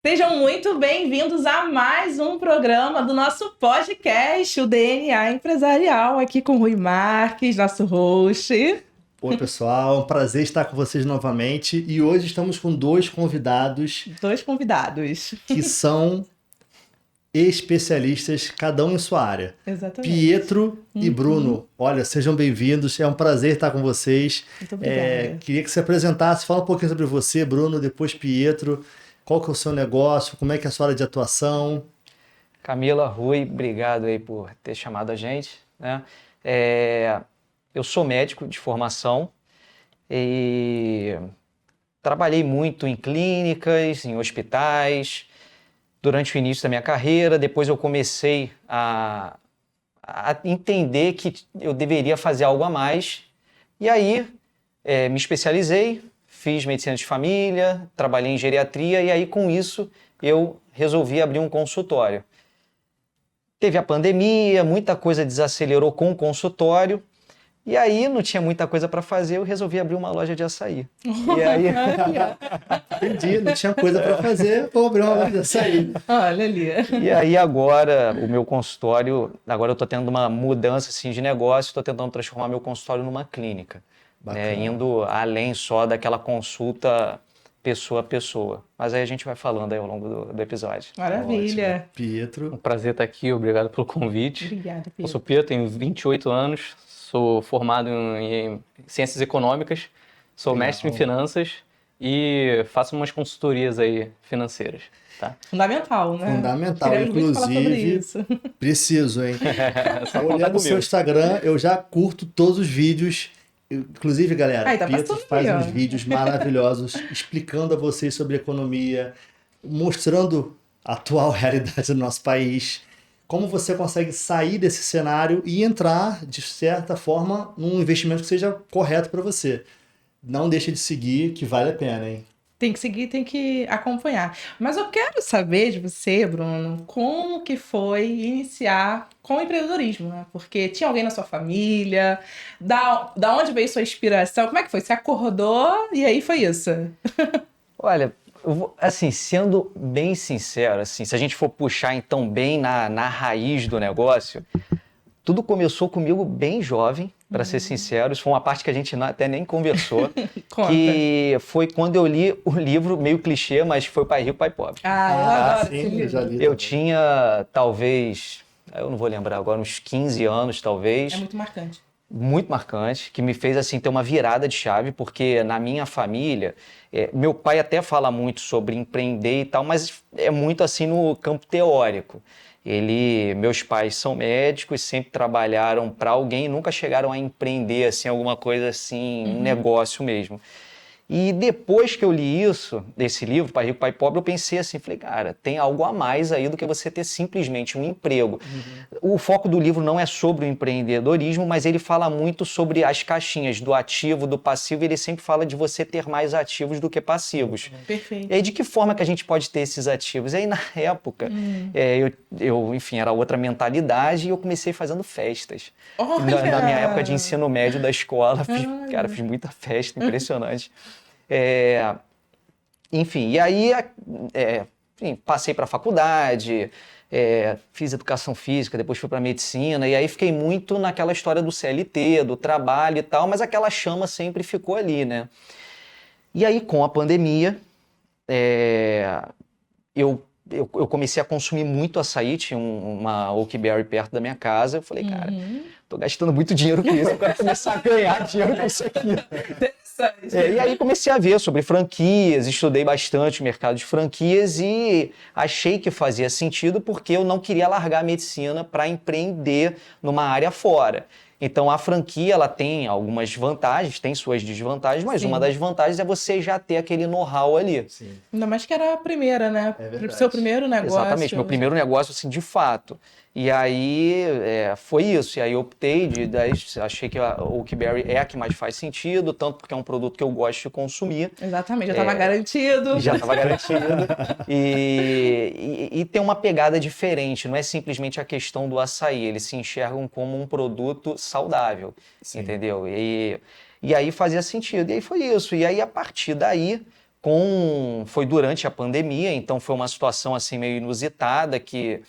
Sejam muito bem-vindos a mais um programa do nosso podcast, o DNA Empresarial, aqui com o Rui Marques, nosso host. Oi, pessoal, é um prazer estar com vocês novamente e hoje estamos com dois convidados Dois convidados. que são especialistas, cada um em sua área. Exatamente. Pietro e Bruno, olha, sejam bem-vindos, é um prazer estar com vocês. Muito obrigada. Queria que você apresentasse, fala um pouquinho sobre você, Bruno, depois Pietro, qual que é o seu negócio, como é que é a sua área de atuação. Camila, Rui, obrigado aí por ter chamado a gente, né? Eu sou médico de formação e trabalhei muito em clínicas, em hospitais, durante o início da minha carreira. Depois eu comecei a entender que eu deveria fazer algo a mais. E aí me especializei, fiz medicina de família, trabalhei em geriatria e aí com isso eu resolvi abrir um consultório. Teve a pandemia, muita coisa desacelerou com o consultório. E aí não tinha muita coisa para fazer, eu resolvi abrir uma loja de açaí. E aí... Entendi, não tinha coisa para fazer, vou abrir uma loja de açaí. Olha ali. E aí agora, o meu consultório, agora eu estou tendo uma mudança assim, de negócio, estou tentando transformar meu consultório numa clínica. Indo além só daquela consulta pessoa a pessoa. Mas aí a gente vai falando aí ao longo do episódio. Maravilha. Ótimo. Pietro. Um prazer estar aqui, obrigado pelo convite. Obrigada, Eu Pedro. sou Pietro, tenho 28 anos, sou formado em Ciências Econômicas, sou Legal. mestre em Finanças e faço umas consultorias aí financeiras, tá? Fundamental, né? Fundamental, Queremos muito falar sobre inclusive, isso. preciso, hein? Só contar Olhando o seu comigo. Instagram, eu já curto todos os vídeos. Inclusive, galera, Aí, tá Pietro passando faz aí, ó. uns vídeos maravilhosos explicando a vocês sobre economia, mostrando a atual realidade do nosso país, como você consegue sair desse cenário e entrar, de certa forma, num investimento que seja correto para você. Não deixe de seguir, que vale a pena, hein? Tem que seguir, tem que acompanhar. Mas eu quero saber de você, Bruno, como que foi iniciar com o empreendedorismo, né? Porque tinha alguém na sua família, da onde veio sua inspiração? Como é que foi? Você acordou e aí foi isso? Olha, assim, sendo bem sincero, assim, se a gente for puxar então bem na raiz do negócio, tudo começou comigo bem jovem, para ser sincero. Isso foi uma parte que a gente até nem conversou, Conta. que foi quando eu li o livro, meio clichê, mas foi Pai Rico, Pai Pobre. Ah, eu adoro esse sim, eu já livro. li. Eu também. tinha, talvez, eu não vou lembrar agora, uns 15 anos, talvez. É muito marcante. Muito marcante, que me fez assim ter uma virada de chave, porque na minha família, meu pai até fala muito sobre empreender e tal, mas é muito assim no campo teórico. Meus pais são médicos, sempre trabalharam para alguém, nunca chegaram a empreender assim alguma coisa assim, um negócio mesmo. E depois que eu li esse livro, Pai Rico, Pai Pobre, eu pensei assim, falei, cara, tem algo a mais aí do que você ter simplesmente um emprego. O foco do livro não é sobre o empreendedorismo, mas ele fala muito sobre as caixinhas do ativo, do passivo, e ele sempre fala de você ter mais ativos do que passivos. Perfeito. E aí, de que forma que a gente pode ter esses ativos? E aí, na época, enfim, era outra mentalidade e eu comecei fazendo festas. Olha! Na minha época de ensino médio da escola, fiz muita festa, impressionante. Enfim, e aí enfim, passei para a faculdade, fiz educação física, depois fui para medicina, e aí fiquei muito naquela história do CLT, do trabalho e tal, mas aquela chama sempre ficou ali, né? E aí, com a pandemia, eu comecei a consumir muito açaí, tinha uma Oakberry perto da minha casa, eu falei, cara, tô gastando muito dinheiro com isso, eu quero começar a ganhar dinheiro com isso aqui. E aí comecei a ver sobre franquias, estudei bastante o mercado de franquias e achei que fazia sentido porque eu não queria largar a medicina para empreender numa área fora. Então a franquia ela tem algumas vantagens, tem suas desvantagens, mas Sim. uma das vantagens é você já ter aquele know-how ali. Sim. Ainda mais que era a primeira, né? É verdade. Seu primeiro negócio. Exatamente, meu primeiro negócio, assim, de fato. E aí foi isso. E aí eu optei, daí achei que a Oakberry é a que mais faz sentido, tanto porque é um produto que eu gosto de consumir. Exatamente, já estava garantido. Já estava garantido. E tem uma pegada diferente, não é simplesmente a questão do açaí, eles se enxergam como um produto saudável, entendeu? E aí fazia sentido, e aí foi isso. E aí a partir daí Foi durante a pandemia, então foi uma situação assim meio inusitada, que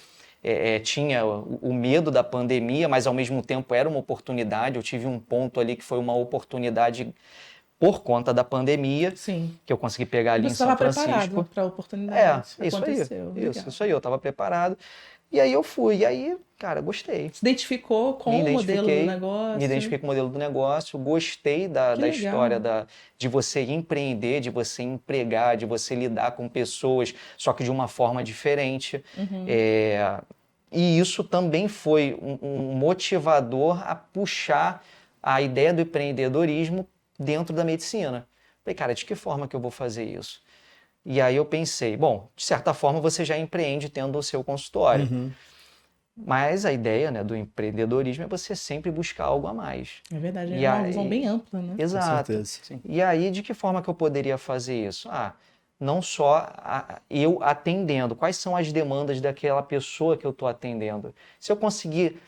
tinha o medo da pandemia, mas ao mesmo tempo era uma oportunidade. Eu tive um ponto ali que foi uma oportunidade por conta da pandemia, Sim. que eu consegui pegar ali Você em São estava Francisco. preparado para a oportunidade. Isso Aconteceu. aí. Legal. Isso aí, eu estava preparado. E aí eu fui, e aí, cara, gostei. Se identificou com o modelo do negócio. Me identifiquei com o modelo do negócio, gostei da história de você empreender, de você empregar, de você lidar com pessoas, só que de uma forma diferente. E isso também foi um motivador a puxar a ideia do empreendedorismo dentro da medicina. Falei, cara, de que forma que eu vou fazer isso? E aí eu pensei, bom, de certa forma você já empreende tendo o seu consultório. Mas a ideia, né, do empreendedorismo é você sempre buscar algo a mais. É verdade, é uma visão bem ampla, né? Exato. E aí, de que forma que eu poderia fazer isso? Não só eu atendendo, quais são as demandas daquela pessoa que eu estou atendendo. Se eu conseguir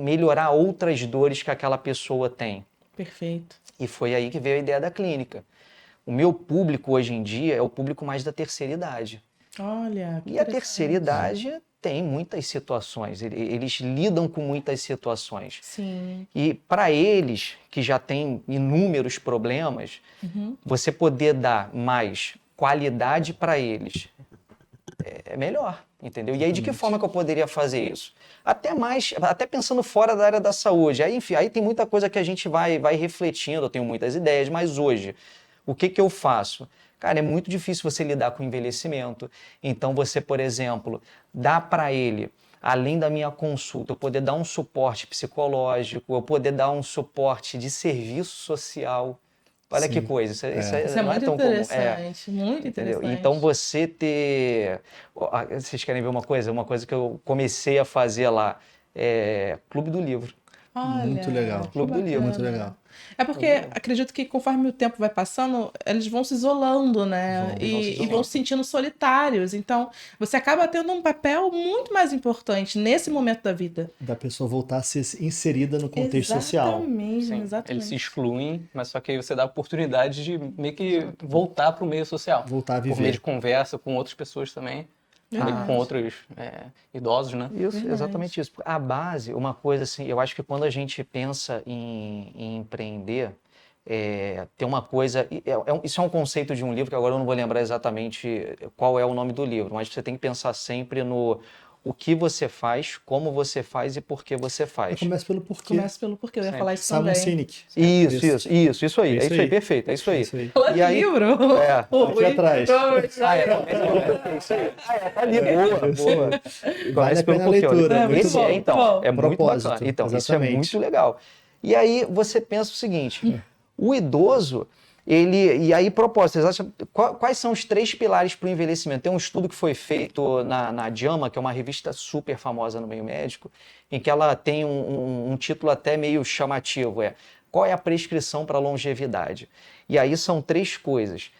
melhorar outras dores que aquela pessoa tem. Perfeito. E foi aí que veio a ideia da clínica. O meu público hoje em dia é o público mais da terceira idade. Olha, que E a terceira idade tem muitas situações, eles lidam com muitas situações. Sim. E para eles, que já têm inúmeros problemas, você poder dar mais qualidade para eles é melhor, entendeu? E aí de que forma que eu poderia fazer isso? Até pensando fora da área da saúde. Aí, enfim, aí tem muita coisa que a gente vai refletindo, eu tenho muitas ideias, mas hoje, o que eu faço? Cara, é muito difícil você lidar com o envelhecimento. Então você, por exemplo, dá para ele, além da minha consulta, eu poder dar um suporte psicológico, eu poder dar um suporte de serviço social. Olha que coisa, isso é não muito tão interessante, comum. muito Entendeu? interessante. Então você ter... Vocês querem ver uma coisa? Uma coisa que eu comecei a fazer lá, Clube do Livro. Olha, muito legal. Clube do Livro. Muito legal. É porque acredito que conforme o tempo vai passando, eles vão se isolando, né? E vão se sentindo solitários. Então, você acaba tendo um papel muito mais importante nesse momento da vida. Da pessoa voltar a ser inserida no contexto social. Exatamente, exatamente. Eles se excluem, mas só que aí você dá a oportunidade de meio que voltar para o meio social. Voltar a viver. Por meio de conversa com outras pessoas também. Com outros idosos, né? Isso, exatamente isso. A base, uma coisa assim, eu acho que quando a gente pensa em empreender, tem uma coisa... Isso é um conceito de um livro, que agora eu não vou lembrar exatamente qual é o nome do livro, mas você tem que pensar sempre no o que você faz, como você faz e por que você faz. Começa pelo porquê. Começa pelo porquê, eu ia falar isso Simon também. Sinek. Isso aí. É isso aí, perfeito, é isso aí. Fala de livro? Aqui atrás. Tá ali, boa. Vale a pena a leitura. É muito bom, É muito Propósito, bacana. Então, isso é exatamente. muito legal. E aí você pensa o seguinte, o idoso, e aí propósito, quais são os 3 pilares para o envelhecimento? Tem um estudo que foi feito na JAMA, que é uma revista super famosa no meio médico, em que ela tem um título até meio chamativo, qual é a prescrição para longevidade? E aí são 3 coisas,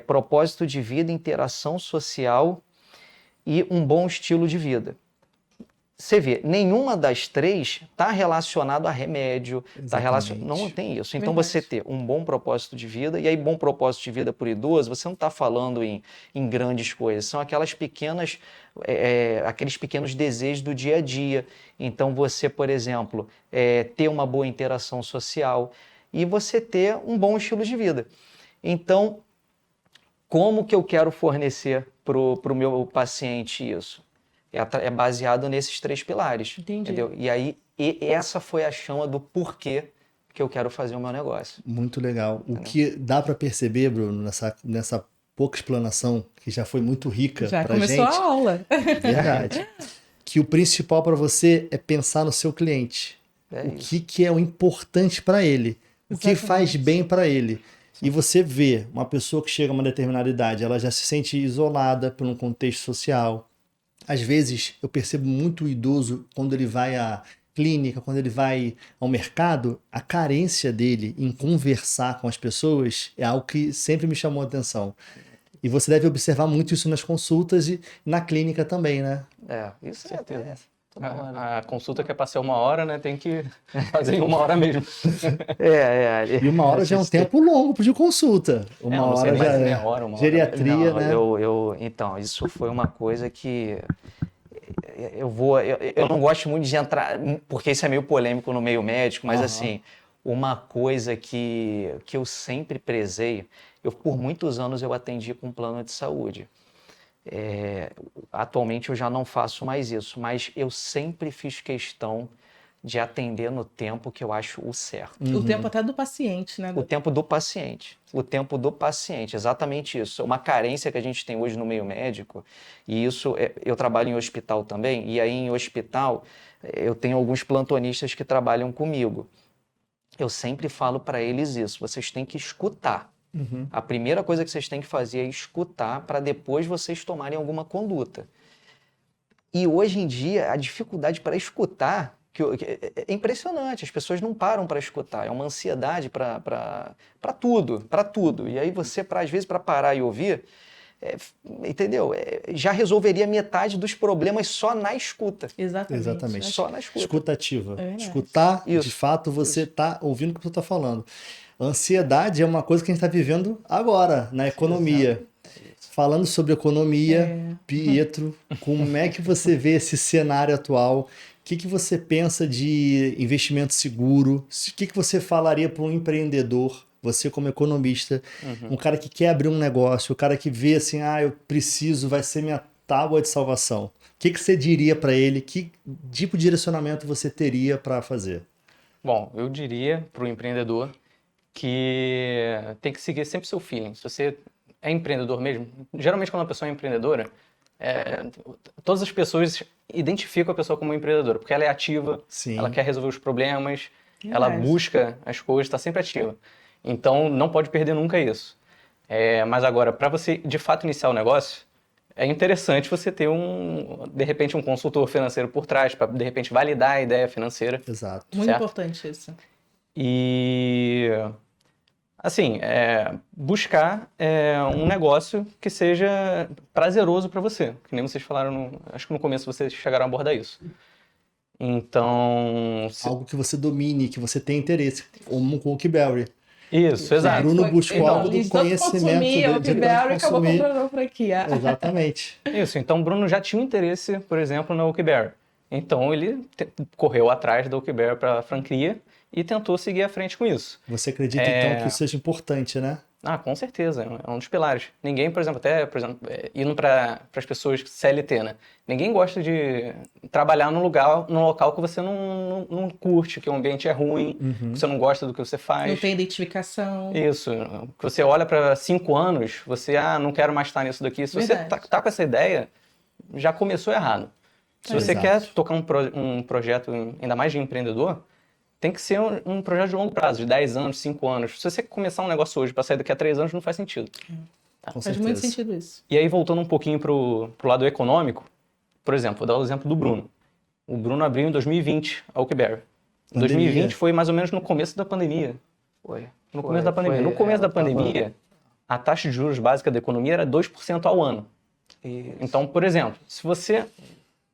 propósito de vida, interação social e um bom estilo de vida. Você vê, nenhuma das 3 está relacionado a remédio, não tem isso. Então você ter um bom propósito de vida, e aí bom propósito de vida por idoso, você não está falando em grandes coisas, são aquelas pequenas, aqueles pequenos desejos do dia a dia. Então você, por exemplo, ter uma boa interação social e você ter um bom estilo de vida. Então, como que eu quero fornecer para o meu paciente isso? É baseado nesses 3 pilares. Entendi. Entendeu? E aí, essa foi a chama do porquê que eu quero fazer o meu negócio. Muito legal. O que dá para perceber, Bruno, nessa pouca explanação, que já foi muito rica Já pra começou gente. a aula. Verdade. Que o principal para você é pensar no seu cliente. O que é o importante para ele. O que faz bem para ele. E você vê uma pessoa que chega a uma determinada idade, ela já se sente isolada por um contexto social. Às vezes, eu percebo muito o idoso, quando ele vai à clínica, quando ele vai ao mercado, a carência dele em conversar com as pessoas é algo que sempre me chamou a atenção. E você deve observar muito isso nas consultas e na clínica também, né? Isso é toda hora. A consulta que é para ser 1 hora, né? Tem que fazer em 1 hora mesmo. E 1 hora já é um tempo longo de consulta. Uma não sei, hora já mais é meia hora, 1 hora. geriatria, Não, né? então, isso foi uma coisa que eu não gosto muito de entrar, porque isso é meio polêmico no meio médico, mas assim, uma coisa que eu sempre prezei, por muitos anos eu atendi com plano de saúde. Atualmente eu já não faço mais isso, mas eu sempre fiz questão de atender no tempo que eu acho o certo. O tempo até do paciente, né? O tempo do paciente. O tempo do paciente, exatamente isso. Uma carência que a gente tem hoje no meio médico, e isso, eu trabalho em hospital também, e aí em hospital eu tenho alguns plantonistas que trabalham comigo. Eu sempre falo para eles isso, vocês têm que escutar. A primeira coisa que vocês têm que fazer é escutar para depois vocês tomarem alguma conduta. E hoje em dia, a dificuldade para escutar é impressionante, as pessoas não param para escutar, é uma ansiedade para tudo. E aí você, às vezes, para parar e ouvir, entendeu? Já resolveria metade dos problemas só na escuta. Exatamente. Só na escuta. Escutativa. É verdade. Escutar, de Isso. fato, você está ouvindo o que você está falando. Ansiedade é uma coisa que a gente está vivendo agora, na economia. Falando sobre economia, Pietro, como é que você vê esse cenário atual? O que você pensa de investimento seguro? O que você falaria para um empreendedor, você como economista, um cara que quer abrir um negócio, o cara que vê assim, eu preciso, vai ser minha tábua de salvação. O que você diria para ele? Que tipo de direcionamento você teria para fazer? Bom, eu diria para o empreendedor que tem que seguir sempre seu feeling. Se você é empreendedor mesmo, geralmente quando uma pessoa é empreendedora, todas as pessoas identificam a pessoa como empreendedora, porque ela é ativa, Sim. ela quer resolver os problemas, ela busca as coisas, está sempre ativa. Então, não pode perder nunca isso. Mas agora, para você de fato iniciar o negócio, é interessante você ter de repente, um consultor financeiro por trás, para de repente validar a ideia financeira. Exato. Muito certo? importante isso. E assim, buscar um negócio que seja prazeroso para você. Que nem vocês falaram, acho que no começo vocês chegaram a abordar isso. Então... Algo que você domine, que você tenha interesse, como com o Oakberry. Isso, exato. O Bruno buscou algo do conhecimento o Oakberry acabou comprando a franquia. Exatamente. Isso, então o Bruno já tinha um interesse, por exemplo, na Oakberry. Então ele correu atrás da Oakberry para a franquia e tentou seguir à frente com isso. Você acredita, então, que isso seja importante, né? Com certeza, é um dos pilares. Ninguém, por exemplo, indo para as pessoas CLT, né? Ninguém gosta de trabalhar num local que você não curte, que o ambiente é ruim, que você não gosta do que você faz. Não tem identificação. Isso, que você olha para 5 anos, você, não quero mais estar nisso daqui. Se você tá com essa ideia, já começou errado. Se você quer tocar um projeto, ainda mais de empreendedor, tem que ser um projeto de longo prazo, de 10 anos, 5 anos. Se você começar um negócio hoje para sair daqui a 3 anos, não faz sentido. Faz muito sentido isso. E aí, voltando um pouquinho pro lado econômico, por exemplo, vou dar o exemplo do Bruno. O Bruno abriu em 2020 a Oakberry. Em 2020 foi mais ou menos no começo da pandemia. No começo da pandemia, a taxa de juros básica da economia era 2% ao ano. Então, por exemplo, se você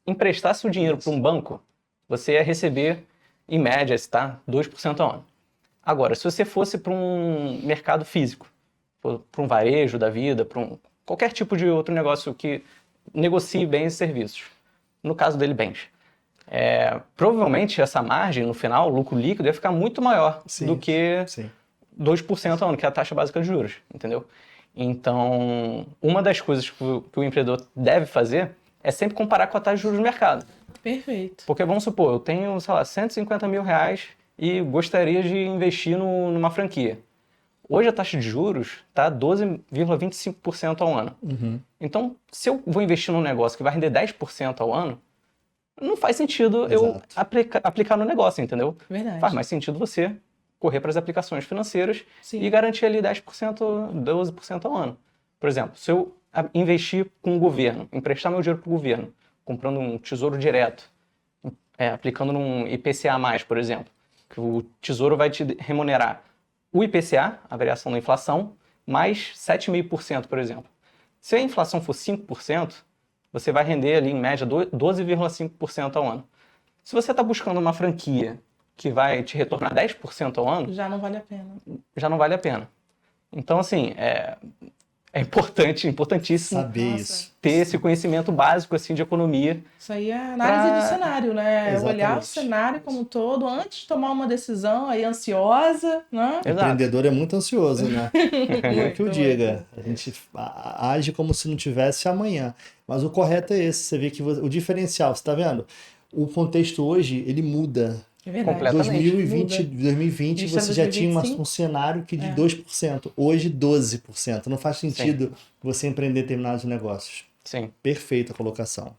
emprestasse o dinheiro para um banco, você ia receber, em média, 2% ao ano. Agora, se você fosse para um mercado físico, para um varejo da vida, para qualquer tipo de outro negócio que negocie bens e serviços, no caso dele, bens, provavelmente essa margem, no final, o lucro líquido, ia ficar muito maior do que 2% ao ano, que é a taxa básica de juros, entendeu? Então, uma das coisas que o empreendedor deve fazer é sempre comparar com a taxa de juros do mercado. Perfeito. Porque, vamos supor, eu tenho, sei lá, 150 mil reais e gostaria de investir numa franquia. Hoje a taxa de juros está 12,25% ao ano. Então, se eu vou investir num negócio que vai render 10% ao ano, não faz sentido eu aplicar no negócio, entendeu? Verdade. Faz mais sentido você correr para as aplicações financeiras e garantir ali 10%, 12% ao ano. Por exemplo, se eu investir com o governo, emprestar meu dinheiro para o governo, comprando um tesouro direto, aplicando num IPCA+, por exemplo, que o tesouro vai te remunerar o IPCA, a variação da inflação, mais 7,5%, por exemplo. Se a inflação for 5%, você vai render ali, em média, 12,5% ao ano. Se você está buscando uma franquia que vai te retornar 10% ao ano, Já não vale a pena. já não vale a pena. Então, assim, é importantíssimo Saber Nossa. isso. ter esse conhecimento básico, assim, de economia. Isso aí é análise Pra- do cenário, né? É olhar o Exatamente. cenário como um todo antes de tomar uma decisão aí ansiosa, né? Exato. Empreendedor é muito ansioso, né? É que eu Muito, diga. A gente age como se não tivesse amanhã. Mas o correto é esse. Você vê que o diferencial, você tá vendo? O contexto hoje, ele muda. É verdade. Completamente. 2020 Isso é você já tinha 2025. um cenário que de É. 2%. Hoje, 12%. Não faz sentido você empreender determinados negócios. Sim. Perfeita a colocação.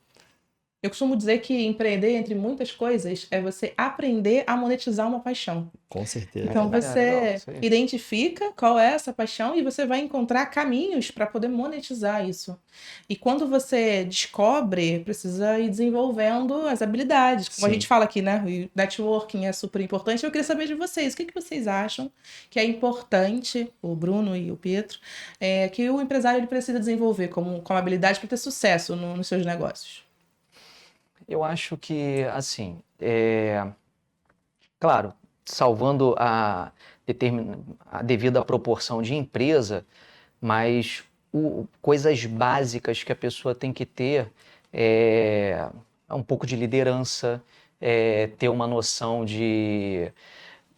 Eu costumo dizer que empreender, entre muitas coisas, é você aprender a monetizar uma paixão. Com certeza. Então verdade, você legal, isso aí. identifica qual é essa paixão e você vai encontrar caminhos para poder monetizar isso. E quando você descobre, precisa ir desenvolvendo as habilidades. Como a Sim. gente fala aqui, né? O networking é super importante. Eu queria saber de vocês, o que vocês acham que é importante, o Bruno e o Pietro, que o empresário ele precisa desenvolver como habilidade para ter sucesso nos seus negócios? Eu acho que, assim, claro, salvando a devida proporção de empresa, mas coisas básicas que a pessoa tem que ter é um pouco de liderança, ter uma noção de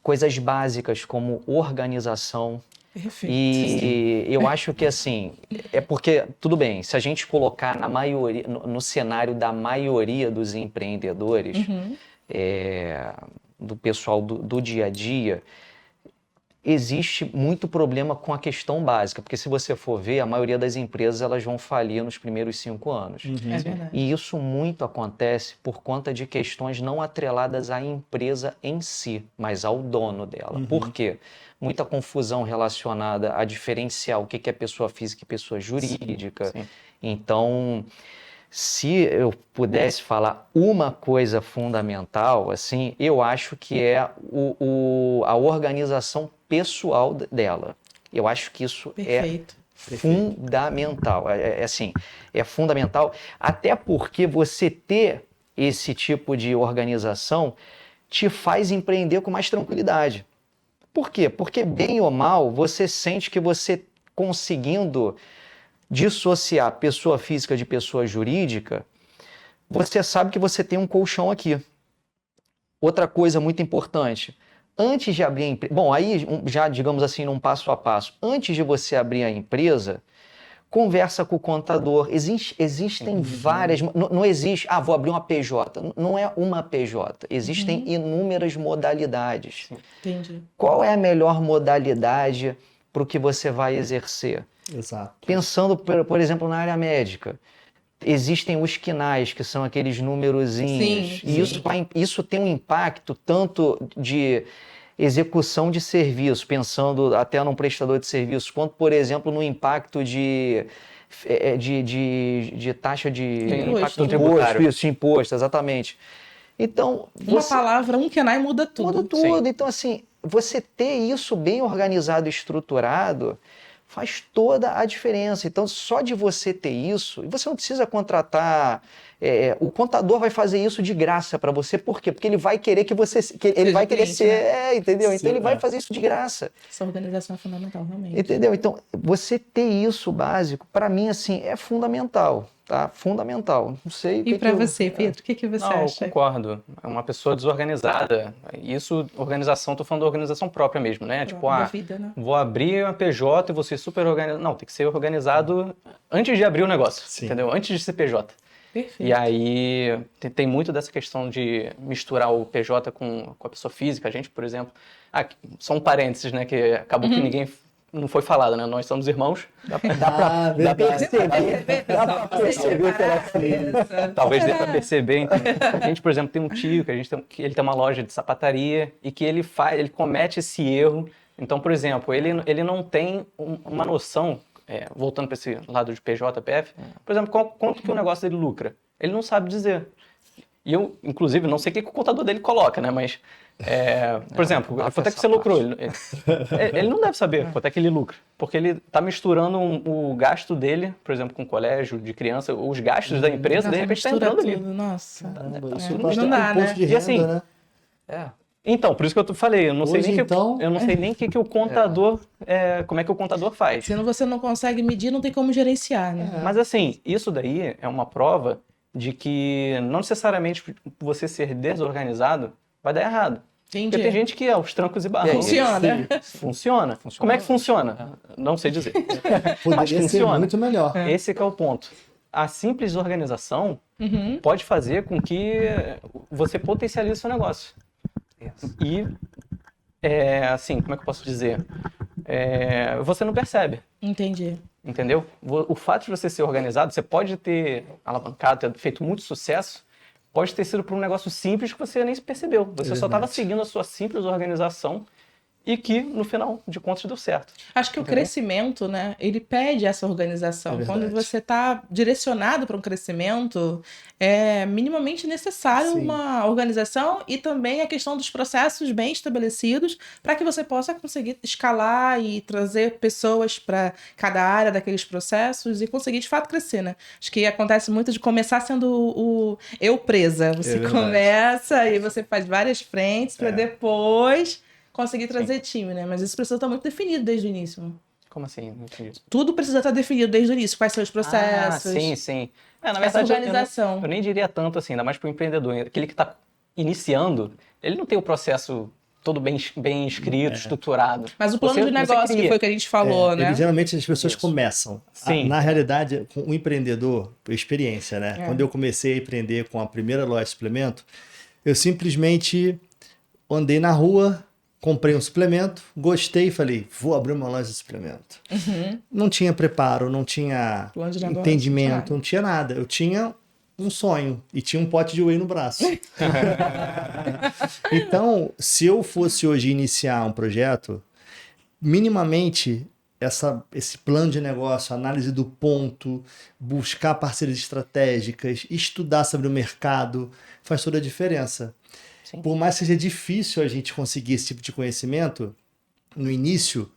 coisas básicas como organização. Perfeito. E eu acho que assim, é porque, tudo bem, se a gente colocar na maioria, no cenário da maioria dos empreendedores, Uhum. do pessoal do dia a dia, existe muito problema com a questão básica, porque se você for ver, a maioria das empresas elas vão falir nos primeiros 5 anos. É verdade. E isso muito acontece por conta de questões não atreladas à empresa em si, mas ao dono dela. Por quê? Muita confusão relacionada a diferenciar o que é pessoa física e pessoa jurídica. Sim. Então, se eu pudesse falar uma coisa fundamental, assim, eu acho que é a organização pessoal dela. Eu acho que isso Perfeito. fundamental. Assim, é fundamental, até porque você ter esse tipo de organização te faz empreender com mais tranquilidade. Por quê? Porque, bem ou mal, você sente que você conseguindo dissociar pessoa física de pessoa jurídica, você sabe que você tem um colchão aqui. Outra coisa muito importante, antes de abrir a empresa, bom, aí já digamos assim num passo a passo, antes de você abrir a empresa, conversa com o contador. Existem várias, não existe, vou abrir uma PJ, não é uma PJ, existem inúmeras modalidades. Entendi. Qual é a melhor modalidade para o que você vai exercer? Exato. Pensando, por exemplo, na área médica, existem os quinais, que são aqueles númerozinhos. Sim, E isso tem um impacto tanto de execução de serviço, pensando até num prestador de serviço, quanto, por exemplo, no impacto de taxa de Tem Imposto. impacto tributário. Isso, de imposto, exatamente. Então, Uma palavra, um QNAI muda tudo. muda tudo. Então, assim, você ter isso bem organizado e estruturado faz toda a diferença. Então, só de você ter isso, e você não precisa contratar. O contador vai fazer isso de graça para você. Por quê? Porque ele vai querer que você. Ele Seja vai querer cliente, ser. né? Entendeu? Sim, Então, ele vai fazer isso de graça. Essa organização é fundamental, realmente. Entendeu? Então, você ter isso básico, para mim, assim, é fundamental. Tá? Fundamental. Não sei o que E para que eu- você, Pedro, o que você Não, eu acha? concordo. É uma pessoa desorganizada. Isso, organização, tô falando da organização própria mesmo, né? Tipo, Da vida, né? vou abrir uma PJ e vou ser super organizado. Não, tem que ser organizado antes de abrir o negócio, Sim. entendeu? Antes de ser PJ. Perfeito. E aí tem muito dessa questão de misturar o PJ com a pessoa física. A gente, por exemplo, só um parênteses, né? Que acabou que ninguém não foi falado, né? Nós somos irmãos. Dá pra verdade. perceber pela frente. Talvez dê para perceber. Então, a gente, por exemplo, tem um tio que ele tem uma loja de sapataria e que ele comete esse erro. Então, por exemplo, ele não tem uma noção, voltando para esse lado de PJ, PF, por exemplo, quanto que o negócio dele lucra? Ele não sabe dizer. E eu, inclusive, não sei o que o contador dele coloca, né? Mas, por exemplo, quanto é que você lucrou? Ele não deve saber quanto é que ele lucra, porque ele está misturando o gasto dele, por exemplo, com o colégio de criança, os gastos da empresa, de repente está entrando ali. Nossa. Isso Não bastante dá, imposto né? de E renda, assim, né? Então, por isso que eu falei, eu não sei Hoje, nem então, eu não sei nem que o contador, como é que o contador faz. Se você não consegue medir, não tem como gerenciar, né? Mas assim, isso daí é uma prova de que não necessariamente você ser desorganizado vai dar errado. Entendi. Porque tem gente que é aos trancos e barrancos. Funciona. Funciona. Como é que funciona? Não sei dizer. Mas Poderia ser funciona. muito melhor. Esse que é o ponto. A simples organização Uhum. pode fazer com que você potencialize seu negócio. E, assim, como é que eu posso dizer? Você não percebe. Entendi. Entendeu? O fato de você ser organizado, você pode ter alavancado, ter feito muito sucesso, pode ter sido por um negócio simples que você nem percebeu. Você só estava seguindo a sua simples organização e que, no final de contas, deu certo. Acho que o crescimento, né, ele pede essa organização. É Quando verdade. você está direcionado para um crescimento, é minimamente necessário Sim. uma organização e também a questão dos processos bem estabelecidos para que você possa conseguir escalar e trazer pessoas para cada área daqueles processos e conseguir, de fato, crescer, né? Acho que acontece muito de começar sendo o eu presa. Você verdade. começa e você faz várias frentes para depois conseguir trazer time, né? Mas isso precisa estar muito definido desde o início. Como assim? Não entendi. Tudo precisa estar definido desde o início. Quais são os processos? Sim, sim. Na Essa verdade, organização. eu nem diria tanto assim, ainda mais para o empreendedor. Aquele que está iniciando, ele não tem o processo todo bem escrito, estruturado. Mas o plano de negócio, que foi o que a gente falou, né? Geralmente as pessoas Isso. começam. Sim. Na realidade, com o empreendedor, por experiência, né? Quando eu comecei a empreender com a primeira loja de suplemento, eu simplesmente andei na rua, comprei um suplemento, gostei e falei, vou abrir uma loja de suplemento. Não tinha preparo, não tinha Plano de negócio, entendimento, não não tinha nada. Eu tinha um sonho e tinha um pote de whey no braço. Então, se eu fosse hoje iniciar um projeto, minimamente esse plano de negócio, análise do ponto, buscar parcerias estratégicas, estudar sobre o mercado, faz toda a diferença. Sim. Por mais que seja difícil a gente conseguir esse tipo de conhecimento, no início,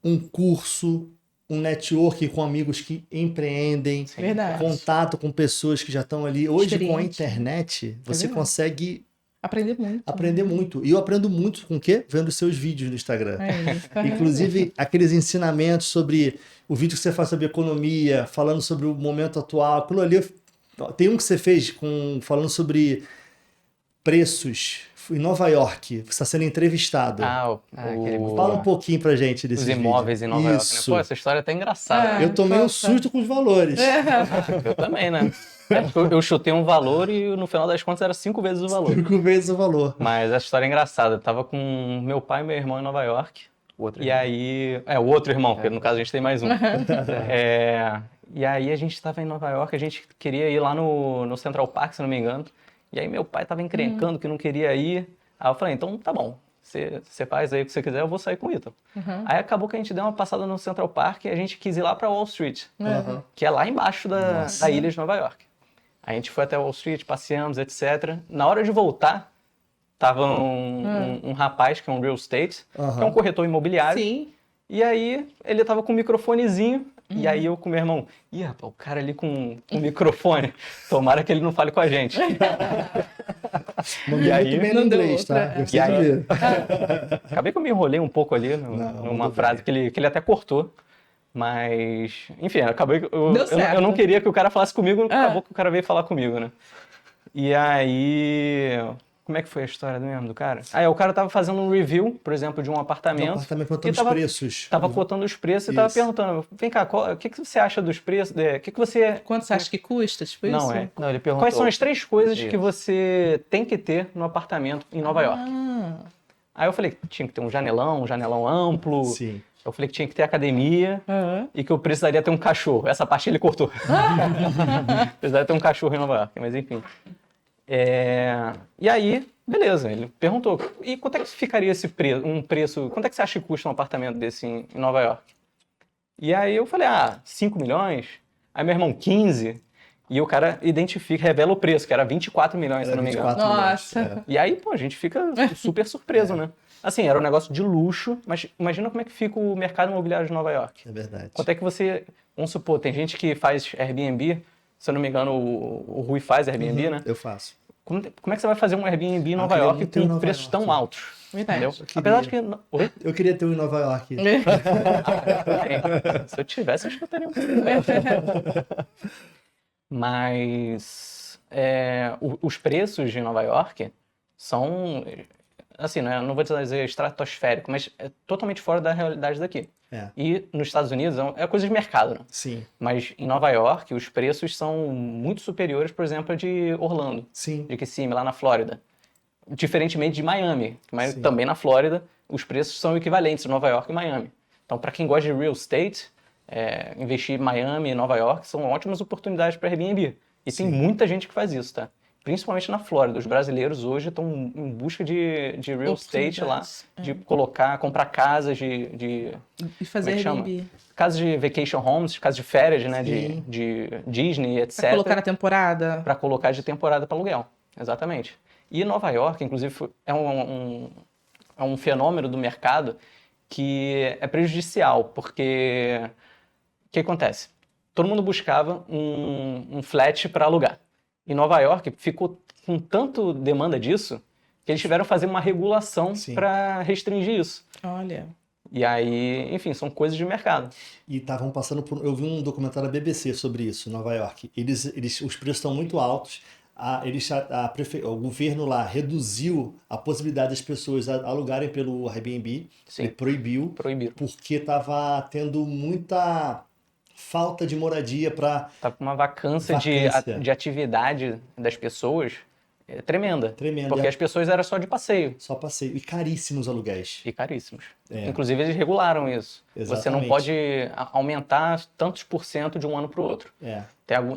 um curso, um network com amigos que empreendem, Verdade. contato com pessoas que já estão ali. Hoje, com a Experiente. internet, você verdade. consegue Aprender muito. aprender muito. E eu aprendo muito com o quê? Vendo seus vídeos no Instagram. É isso. Inclusive, aqueles ensinamentos sobre o vídeo que você faz sobre economia, falando sobre o momento atual. Aquilo ali, tem um que você fez falando sobre preços em Nova York. Você está sendo entrevistado. Fala um pouquinho pra gente desses Os imóveis vídeos. em Nova York. Né? Isso. Pô, essa história é até engraçada. Eu tomei um Nossa. susto com os valores. Eu também, né? Eu chutei um valor e no final das contas era 5 vezes o valor. 5 vezes o valor. Mas essa história é engraçada. Eu tava com meu pai e meu irmão em Nova York. E aí... o outro irmão, porque no caso a gente tem mais um. E aí a gente tava em Nova York, a gente queria ir lá no Central Park, se não me engano. E aí meu pai tava encrencando que não queria ir. Aí eu falei, então tá bom. Você faz aí o que você quiser, eu vou sair com o Ítalo. Aí acabou que a gente deu uma passada no Central Park e a gente quis ir lá pra Wall Street, que é lá embaixo da ilha de Nova York. A gente foi até Wall Street, passeamos, etc. Na hora de voltar, tava um rapaz que é um real estate, que é um corretor imobiliário. Sim. E aí ele tava com um microfonezinho. E aí eu com meu irmão, rapaz, o cara ali com o microfone, tomara que ele não fale com a gente. Mandei aí, muito bem no não deu inglês, outra, tá? é. Gostei E de aí- ver. Acabei que eu me enrolei um pouco ali numa mandou frase que ele até cortou. Mas, enfim, acabei que Deu certo. eu não queria que o cara falasse comigo, acabou que o cara veio falar comigo, né? E aí, como é que foi a história mesmo do cara? Aí o cara tava fazendo um review, por exemplo, de um Um apartamento. apartamento e contando os tava- preços. Tava cotando os preços e tava Isso. perguntando, vem cá, o que você acha dos preços? O que você... Quanto você acha que custa? Tipo Não, isso? Não, ele perguntou. Quais são as 3 coisas que Isso. você tem que ter no apartamento em Nova York? Ah, Aí eu falei que tinha que ter um janelão amplo. Sim. Eu falei que tinha que ter academia aham. e que eu precisaria ter um cachorro. Essa parte ele cortou. Precisaria ter um cachorro em Nova York, mas enfim. E aí, beleza, ele perguntou, e quanto é que ficaria esse preço, quanto é que você acha que custa um apartamento desse em Nova York? E aí eu falei, 5 milhões? Aí meu irmão, 15? E o cara identifica, revela o preço, que era 24 milhões, se eu não me engano. 24 milhões, Nossa. E aí, pô, a gente fica super surpreso, né? Assim, era um negócio de luxo, mas imagina como é que fica o mercado imobiliário de Nova York. É verdade. Quanto é que você... Vamos supor, tem gente que faz Airbnb, se eu não me engano, o Rui faz Airbnb, né? Eu faço. Como é que você vai fazer um Airbnb em Nova queria York muito ir em com Nova preços York. tão altos? Verdade. Entendeu? queria. Apesar de que... Oi? Eu queria ter um em Nova York. Se eu tivesse, acho que eu teria um. Mas os preços de Nova York são, assim, né, não vou dizer estratosférico, mas é totalmente fora da realidade daqui. É. E nos Estados Unidos é coisa de mercado, né? Sim, Mas em Nova York os preços são muito superiores, por exemplo, a de Orlando, sim. de Kissimmee, lá na Flórida. Diferentemente de Miami, mas Sim. também na Flórida os preços são equivalentes, Nova York e Miami. Então, para quem gosta de real estate, investir em Miami e Nova York são ótimas oportunidades para Airbnb. E tem muita gente que faz isso, tá? Principalmente na Flórida. Os brasileiros hoje estão em busca de real estate lá, de comprar casas E fazer como é que chama? Airbnb. Casas de vacation homes, casas de férias, né? Sim. De Disney, etc. Pra colocar na temporada. Para colocar de temporada para aluguel. Exatamente. E Nova York, inclusive, é um fenômeno do mercado que é prejudicial, porque o que acontece? Todo mundo buscava um flat para alugar. E Nova York ficou com tanto demanda disso que eles tiveram que fazer uma regulação para restringir isso. Olha. E aí, enfim, são coisas de mercado. E estavam passando por... Eu vi um documentário da BBC sobre isso, em Nova York. Os preços estão muito altos. O governo lá reduziu a possibilidade das pessoas alugarem pelo Airbnb. Sim. Ele proibiu. Porque estava tendo muita falta de moradia para... Tá com uma vacância. De atividade das pessoas tremenda. Tremenda. Porque as pessoas eram só de passeio. Só passeio. E caríssimos aluguéis. E caríssimos. Inclusive, eles regularam isso. Exatamente. Você não pode aumentar tantos % de um ano para o outro.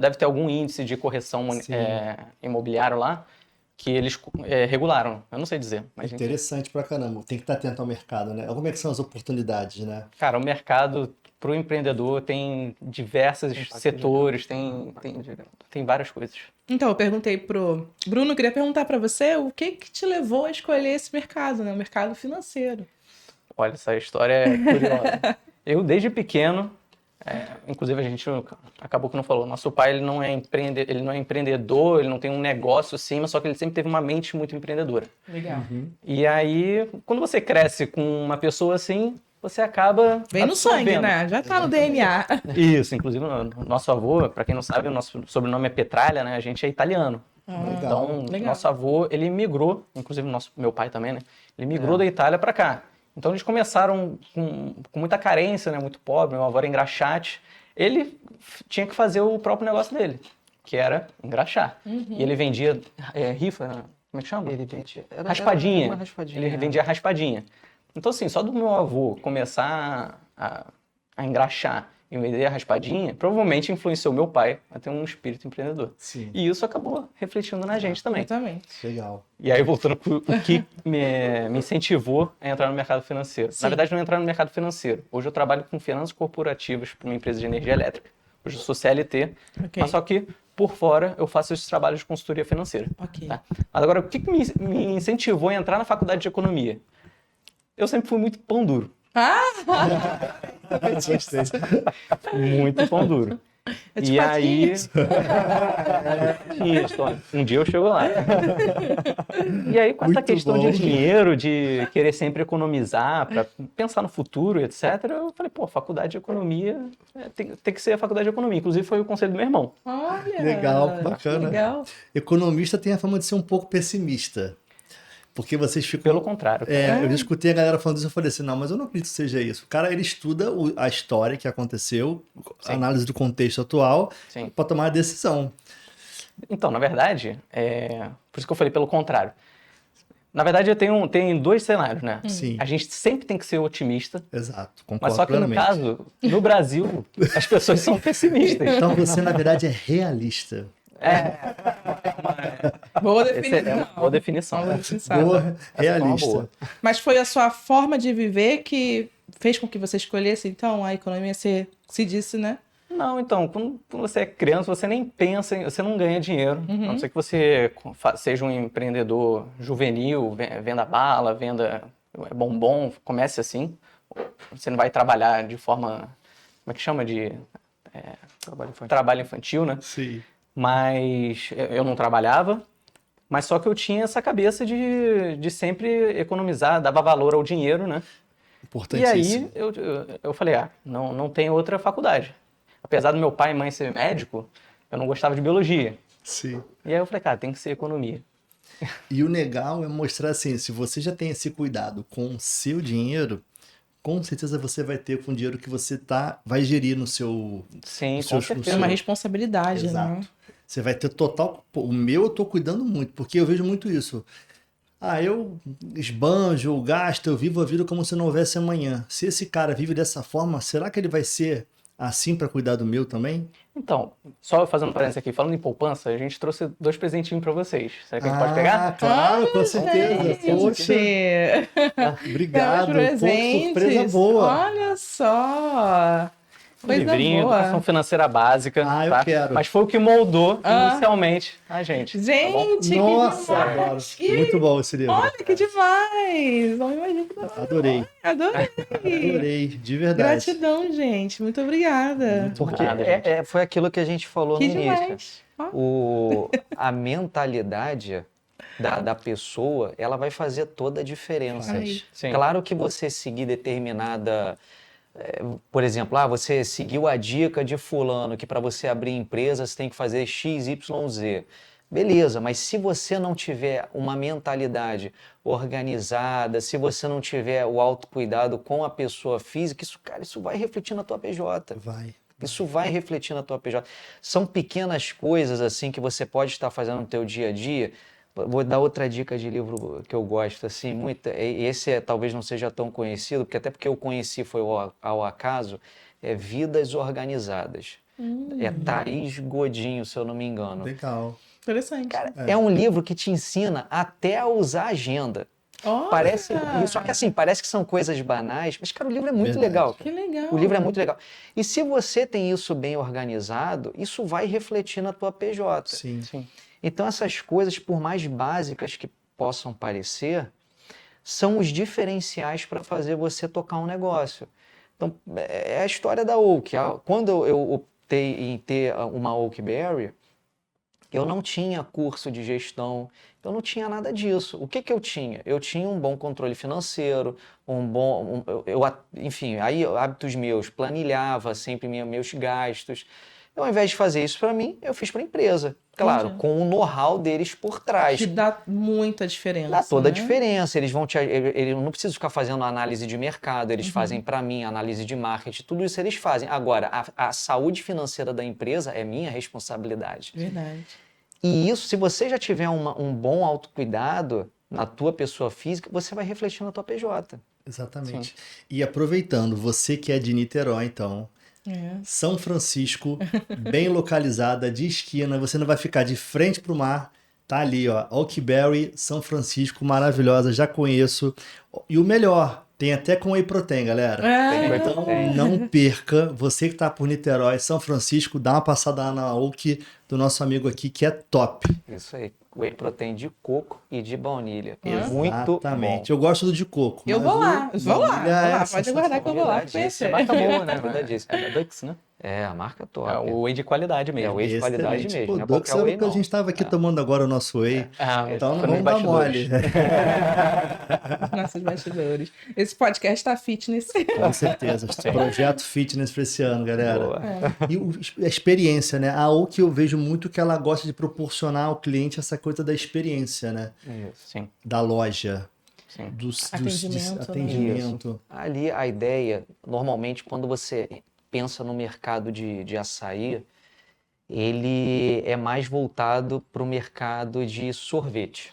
Deve ter algum índice de correção imobiliário lá que eles regularam. Eu não sei dizer. Mas Interessante pra caramba. Tem que estar atento ao mercado, né? Como é que são as oportunidades, né? Cara, o mercado para o empreendedor tem diversos setores, tem várias coisas. Então, eu perguntei pro Bruno, queria perguntar para você o que te levou a escolher esse mercado, né? O mercado financeiro. Olha, essa história é curiosa. Eu, desde pequeno, inclusive a gente acabou que não falou, nosso pai ele não é empreendedor, ele não tem um negócio assim, mas só que ele sempre teve uma mente muito empreendedora. Legal. E aí, quando você cresce com uma pessoa assim, você acaba Vem no sangue, né? Já tá no DNA. Isso, inclusive o nosso avô, para quem não sabe, o nosso sobrenome é Petralha, né? A gente é italiano. Então, nosso avô, ele migrou, inclusive meu pai também, né? Ele migrou da Itália para cá. Então, eles começaram com muita carência, né? Muito pobre, meu avô era engraxate. Ele tinha que fazer o próprio negócio dele, que era engraxar. E ele vendia rifa, como é que chama? Ele vendia... Raspadinha. Era uma raspadinha. Ele vendia raspadinha. Então, assim, só do meu avô começar a engraxar e vender a raspadinha, provavelmente influenciou meu pai a ter um espírito empreendedor. Sim. E isso acabou refletindo na gente também. Exatamente. Legal. E aí, voltando para o que me incentivou a entrar no mercado financeiro. Na verdade, não entrar no mercado financeiro. Hoje eu trabalho com finanças corporativas para uma empresa de energia elétrica. Hoje eu sou CLT, mas só que por fora eu faço esses trabalhos de consultoria financeira. Tá? Mas agora, o que me incentivou a entrar na faculdade de economia? Eu sempre fui muito pão duro. Gostei. Muito pão duro. E aí... Um dia eu chego lá. E aí, com essa questão de dinheiro, de querer sempre economizar, para pensar no futuro, etc., eu falei, faculdade de economia, tem que ser a faculdade de economia. Inclusive, foi o conselho do meu irmão. Olha! Legal, bacana. Legal. Economista tem a fama de ser um pouco pessimista. Porque vocês ficam... Pelo contrário. Eu já escutei a galera falando isso, eu falei assim, não, mas eu não acredito que seja isso. O cara, ele estuda a história que aconteceu, a análise do contexto atual, para tomar a decisão. Então, na verdade, por isso que eu falei pelo contrário. Na verdade, tem dois cenários, né? Sim. A gente sempre tem que ser otimista. Exato, concordo Mas só que plenamente. no caso, no Brasil, as pessoas são pessimistas. Então você, na verdade, é realista. Boa Essa definição. é uma boa definição. Boa definição. Boa, realista. Boa. Mas foi a sua forma de viver que fez com que você escolhesse, então, a economia se disse, né? Não, então, quando você é criança, você nem pensa, você não ganha dinheiro. A não ser que você seja um empreendedor juvenil, venda bala, venda bombom, comece assim. Você não vai trabalhar de forma, como é que chama? Trabalho infantil, né? Sim. Mas eu não trabalhava, mas só que eu tinha essa cabeça de sempre economizar, dava valor ao dinheiro, né? E Importantíssimo. aí eu falei, não tem outra faculdade. Apesar do meu pai e mãe ser médico, eu não gostava de biologia. Sim. E aí eu falei, cara, tem que ser economia. E o legal é mostrar assim, se você já tem esse cuidado com o seu dinheiro, com certeza você vai ter com o dinheiro que você vai gerir no seu... Sim, Os com seus certeza. É uma responsabilidade, né? Exato. Você vai ter total... Pô, o meu eu tô cuidando muito, porque eu vejo muito isso. Eu esbanjo, eu gasto, eu vivo a vida como se não houvesse amanhã. Se esse cara vive dessa forma, será que ele vai ser assim para cuidar do meu também? Então, só fazendo um parênteses aqui, falando em poupança, a gente trouxe 2 presentinhos pra vocês. Será que a gente pode pegar? Claro, com certeza. Gente, Poxa, obrigado. Pô, que surpresa presentes. boa. Olha só. Um Coisa livrinho, boa. educação financeira básica. Eu tá? quero. Mas foi o que moldou inicialmente a gente. Tá bom? Gente, Nossa, que adoro. demais. Que... Muito bom esse livro. Olha que demais. Não imagino que demais. Adorei. Adorei. Adorei, de verdade. Gratidão, gente. Muito obrigada. Porque Nada, gente. foi aquilo que a gente falou Que no início. demais. Ó. A mentalidade da pessoa, ela vai fazer toda a diferença. Ai. Sim. Claro que você seguir determinada... Por exemplo, você seguiu a dica de fulano que para você abrir empresa você tem que fazer X, Y, Z. Beleza, mas se você não tiver uma mentalidade organizada, se você não tiver o autocuidado com a pessoa física, isso vai refletir na tua PJ. Vai. Isso vai refletir na tua PJ. São pequenas coisas assim que você pode estar fazendo no teu dia a dia. Vou dar outra dica de livro que eu gosto, assim, muito. Esse talvez não seja tão conhecido, porque até porque eu conheci foi ao acaso, Vidas Organizadas. É Thaís Godinho, se eu não me engano. Legal. Interessante. Cara, é um livro que te ensina até a usar agenda. Olha, Parece, só que assim, parece que são coisas banais, mas, cara, o livro é muito Verdade. legal. que legal. O livro é muito legal. E se você tem isso bem organizado, isso vai refletir na tua PJ. Sim. Sim. Então, essas coisas, por mais básicas que possam parecer, são os diferenciais para fazer você tocar um negócio. Então, é a história da Oak. Quando eu optei em ter uma Oakberry, eu não tinha curso de gestão, eu não tinha nada disso. O que eu tinha? Eu tinha um bom controle financeiro, enfim, aí hábitos meus, planilhava sempre meus gastos. Eu, ao invés de fazer isso para mim, eu fiz para a empresa. Claro, Entendi. com o know-how deles por trás. Que dá muita diferença. Dá toda a né? diferença. Eles vão eu não preciso ficar fazendo análise de mercado, eles fazem para mim análise de marketing, tudo isso eles fazem. Agora, a saúde financeira da empresa é minha responsabilidade. Verdade. E isso, se você já tiver um bom autocuidado na tua pessoa física, você vai refletir na tua PJ. Exatamente. E aproveitando, você que é de Niterói, então, São Francisco, bem localizada, de esquina, você não vai ficar de frente para o mar, tá ali, ó, Oakberry, São Francisco, maravilhosa, já conheço. E o melhor, tem até com whey protein, galera. Então não perca, você que tá por Niterói, São Francisco, dá uma passada lá na Oak do nosso amigo aqui, que é top. Isso aí. Whey protein de coco e de baunilha. Muito Exatamente. bom. Eu gosto do de coco. Eu mas vou lá, o vou lá. baunilha Vou lá. é Pode aguardar que eu vou lá Verdade, conhecer. é marca boa, né? É Verdade. É da Dux, né? É, a marca top. É o whey de qualidade É mesmo. o whey de qualidade excelente. mesmo. Pô, Não é Dux qualquer era whey, o que a não. gente estava aqui tomando agora o nosso whey. Então foi não nos dá bastidores. mole. Nossos bastidores. Esse podcast tá fitness. Com certeza. Projeto fitness para esse ano, galera. Boa. E a experiência, né? A Oak eu vejo muito que ela gosta de proporcionar ao cliente essa coisa da experiência, né? Sim, Da loja, sim. Atendimento, né? atendimento. Ali a ideia, normalmente, quando você pensa no mercado de açaí, ele é mais voltado para o mercado de sorvete.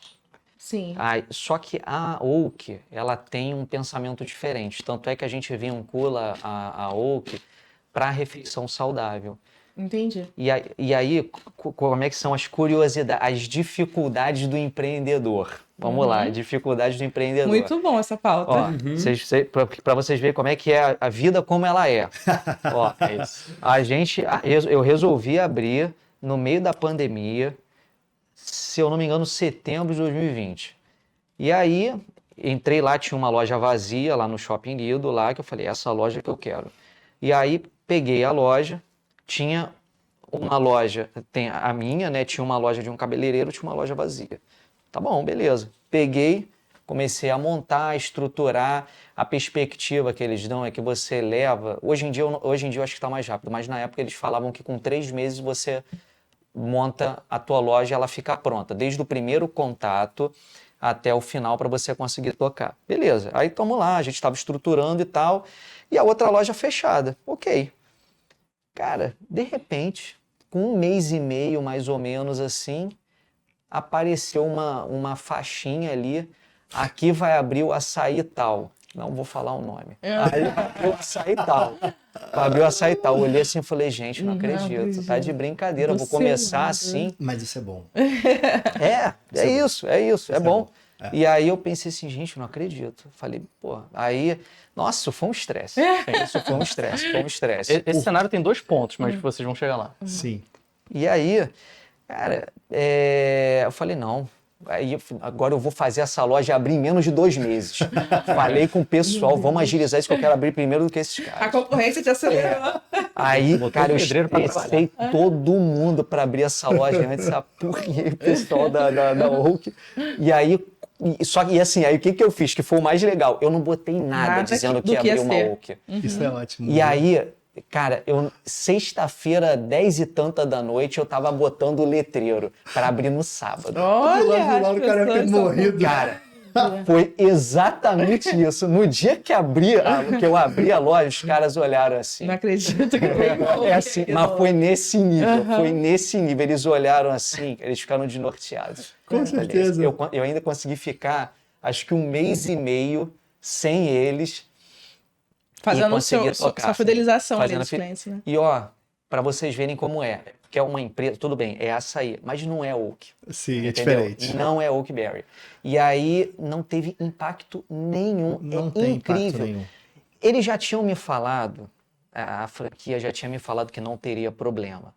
Sim. Só que a Oak, ela tem um pensamento diferente. Tanto é que a gente vincula a Oak para a refeição saudável. Entendi. E aí, como é que são as curiosidades, as dificuldades do empreendedor? Vamos lá, dificuldade do empreendedor. Muito bom essa pauta. Ó, para vocês verem como é que é a vida como ela é. Ó, É isso. eu resolvi abrir no meio da pandemia, se eu não me engano, setembro de 2020. E aí, entrei lá, tinha uma loja vazia lá no Shopping Lido, lá, que eu falei, essa loja que eu quero. E aí, peguei a loja, tinha uma loja, tem a minha, né? Tinha uma loja de um cabeleireiro, tinha uma loja vazia. Tá bom, beleza. Peguei, comecei a montar, a estruturar. A perspectiva que eles dão é que você leva... Hoje em dia eu acho que está mais rápido, mas na época eles falavam que com 3 meses você monta a tua loja, ela fica pronta. Desde o primeiro contato até o final para você conseguir tocar. Beleza, aí estamos lá, a gente estava estruturando e tal. E a outra loja fechada. Ok. Cara, de repente, com 1 mês e meio, mais ou menos assim, apareceu uma faixinha ali, aqui vai abrir o açaí tal. Não vou falar o nome. Aí abriu o açaí tal. Abriu o açaí tal. Olhei assim e falei, gente, não acredito. Tá de brincadeira, vou começar assim. Mas isso é bom. É isso, é bom. E aí eu pensei assim, gente, não acredito. Falei, pô, aí... Nossa, isso foi um estresse. Isso foi um estresse. Esse cenário tem 2 pontos, mas vocês vão chegar lá. Sim. E aí, cara, eu falei, não, agora eu vou fazer essa loja abrir em menos de 2 meses. Falei com o pessoal, vamos agilizar isso que eu quero abrir primeiro do que esses caras. A concorrência te acelerou. Aí, cara, eu pedreiro pra estressei todo mundo para abrir essa loja antes, sabe? Porque o pessoal da Oak. E aí, aí o que eu fiz? Que foi o mais legal. Eu não botei nada dizendo que ia abrir uma Oak. Isso é ótimo. E aí, cara, sexta-feira, 10 e tanta da noite, eu tava botando o letreiro para abrir no sábado. Olha, o cara ia ter morrido. Cara, foi exatamente isso. No dia que eu abri a loja, os caras olharam assim. Não acredito que É assim, mas foi nesse nível, Eles olharam assim, eles ficaram desnorteados. Com certeza. Eu ainda consegui ficar, acho que 1 mês e meio sem eles. Fazendo tocar, sua fidelização ali fazendo dos clientes, né? E ó, para vocês verem como é, que é uma empresa, tudo bem, é açaí, mas não é Oak. Sim, é Entendeu? diferente. Não é Oakberry. E aí não teve impacto nenhum. Não é tem incrível. impacto nenhum. Eles já tinham me falado, a franquia já tinha me falado que não teria problema.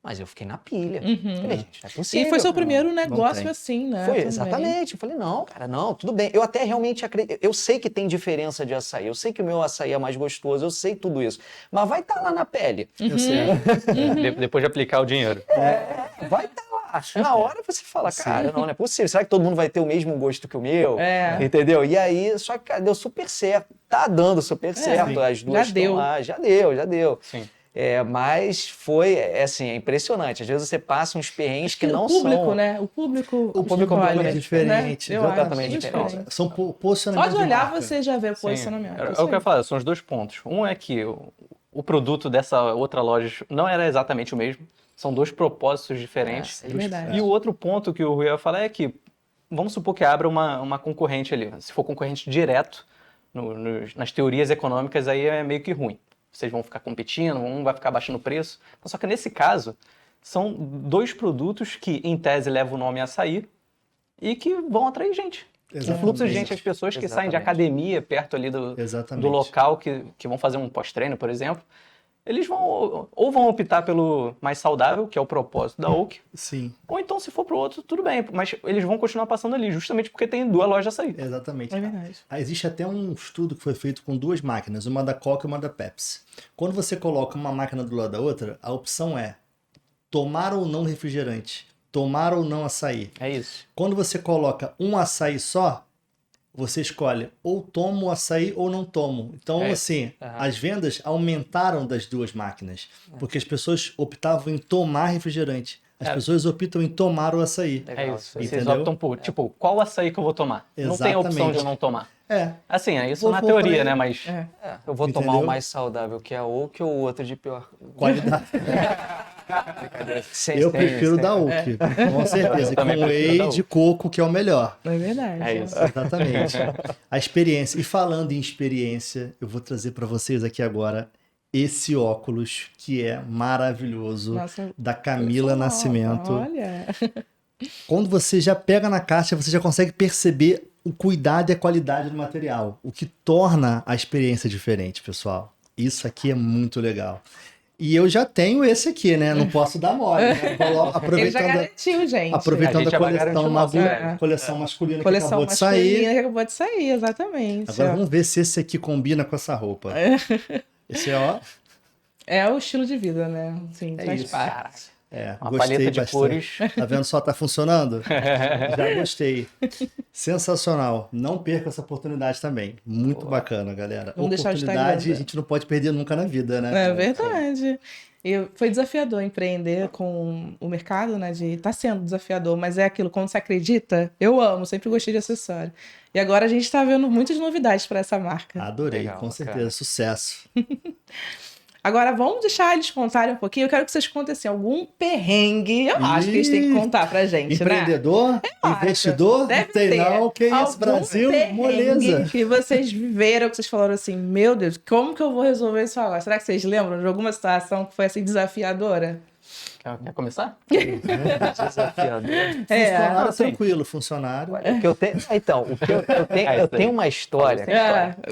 Mas eu fiquei na pilha. Falei, gente, não é possível. E foi seu primeiro tem. negócio assim, né? Foi, Também. exatamente. Eu falei, não, cara, não, tudo bem. Eu até realmente acredito. Eu sei que tem diferença de açaí. Eu sei que o meu açaí é mais gostoso. Eu sei tudo isso. Mas vai estar lá na pele. Eu sei. Depois de aplicar o dinheiro. Vai estar lá. Na hora você fala, cara, não é possível. Será que todo mundo vai ter o mesmo gosto que o meu? Entendeu? E aí, só que cara, deu super certo. Tá dando super certo. Sim. As duas Já deu. lá. Já deu. Sim. Mas foi, assim, é impressionante. Às vezes você passa uns perrengues que não o público, são... né? O público O público é olha, completamente diferente. Né? Eu Completamente acho, diferente. São Só posicionamentos de olhar marca. você já vê o Sim. posicionamento. É o que eu ia falar, são os 2 pontos. Um é que o produto dessa outra loja não era exatamente o mesmo. São 2 propósitos diferentes. É verdade. E o outro ponto que o Rui ia falar é que, vamos supor que abra uma concorrente ali. Se for concorrente direto, nas teorias econômicas, aí é meio que ruim. Vocês vão ficar competindo, um vai ficar baixando o preço. Só que nesse caso, são 2 produtos que, em tese, levam o nome açaí e que vão atrair gente. O fluxo de gente, as pessoas que saem de academia perto ali do local, que vão fazer um pós-treino, por exemplo, eles vão optar pelo mais saudável, que é o propósito da Oak, Sim. ou então, se for pro outro, tudo bem, mas eles vão continuar passando ali, justamente porque tem 2 lojas açaí. Exatamente. É verdade. Existe até um estudo que foi feito com 2 máquinas, uma da Coca e uma da Pepsi. Quando você coloca uma máquina do lado da outra, a opção é tomar ou não refrigerante, tomar ou não açaí. É isso. Quando você coloca um açaí só, você escolhe ou tomo o açaí ou não tomo. Então, assim, as vendas aumentaram das 2 máquinas, porque as pessoas optavam em tomar refrigerante. As pessoas optam em tomar o açaí. É isso. Vocês Entendeu? optam por, tipo, qual açaí que eu vou tomar? Não tem a opção Exatamente. de eu não tomar. É. Assim, é isso Vou na por teoria, aí. né? Mas Eu vou tomar Entendeu? o mais saudável, que é a Oak, ou o outro de pior. Qualidade. Sem- Eu sem- prefiro sem- da Oak, com certeza. Eu também Com prefiro da whey Oak. de coco, que é o melhor. É verdade. É isso. Exatamente. A experiência. E falando em experiência, eu vou trazer para vocês aqui agora esse óculos que é maravilhoso, Nossa, da Camila Nascimento. Olha. Quando você já pega na caixa, você já consegue perceber o cuidado e a qualidade do material, o que torna a experiência diferente, pessoal. Isso aqui é muito legal. E eu já tenho esse aqui, né? Não posso dar mole, né? Ele já garantiu, gente. Aproveitando gente a já vai coleção, garantir o nosso, né? coleção masculina que Coleção acabou de sair. masculina que acabou de sair, exatamente. Agora vamos ver se esse aqui combina com essa roupa. Esse ó, É o estilo de vida, né? Sim, É faz isso. parte. Uma gostei paleta de bastante. cores. Tá vendo só? Tá funcionando? Já gostei. Sensacional. Não perca essa oportunidade também. Muito bacana, galera. Vamos deixar o Oportunidade Instagram. a gente não pode perder nunca na vida, né? É verdade. E foi desafiador empreender com o mercado, né? Tá sendo desafiador, mas é aquilo, quando você acredita, eu amo, sempre gostei de acessório. E agora a gente está vendo muitas novidades para essa marca. Adorei, Legal, com certeza. cara. Sucesso. Agora vamos deixar eles contarem um pouquinho. Eu quero que vocês contem assim, algum perrengue. Eu acho que eles têm que contar pra gente, né? Empreendedor? acho. Investidor? Deve Não tem ter não. Que isso, algum Brasil? perrengue Moleza. que vocês viveram, que vocês falaram assim, meu Deus, como que eu vou resolver isso agora? Será que vocês lembram de alguma situação que foi assim desafiadora? Quer começar? Desafiador. Funcionário assim. tranquilo, funcionário. O que eu tenho, então, o que eu tenho, eu tenho uma história.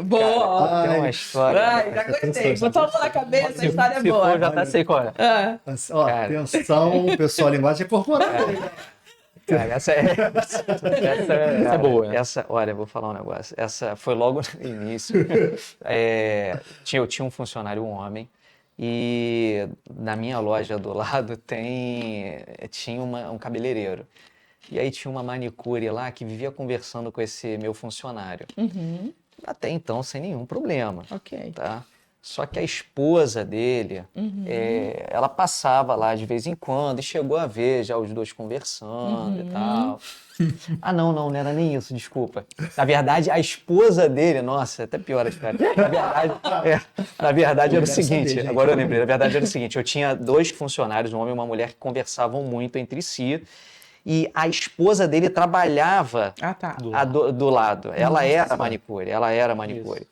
Boa, ó. Eu tenho uma história. Ai, já gostei. Botou a mão na cabeça, a história é Se boa. for, já tá sei qual é. Ah, Ó, Cara. atenção, pessoal, linguagem corporal. Cara, essa é boa, né? Olha, eu vou falar um negócio. Essa foi logo no início. Eu tinha um funcionário, um homem, e na minha loja do lado tinha um cabeleireiro. E aí tinha uma manicure lá que vivia conversando com esse meu funcionário. uhum, Até então, sem nenhum problema, ok. tá? Só que a esposa dele, ela passava lá de vez em quando e chegou a ver já os dois conversando e tal. Ah, não era nem isso, desculpa. Na verdade, a esposa dele, nossa, é até pior a história. Na verdade era o quero seguinte, saber, gente. agora eu lembrei, na verdade era o seguinte, eu tinha dois funcionários, um homem e uma mulher, que conversavam muito entre si, e a esposa dele trabalhava Ah, tá. do lado. Ela era manicure.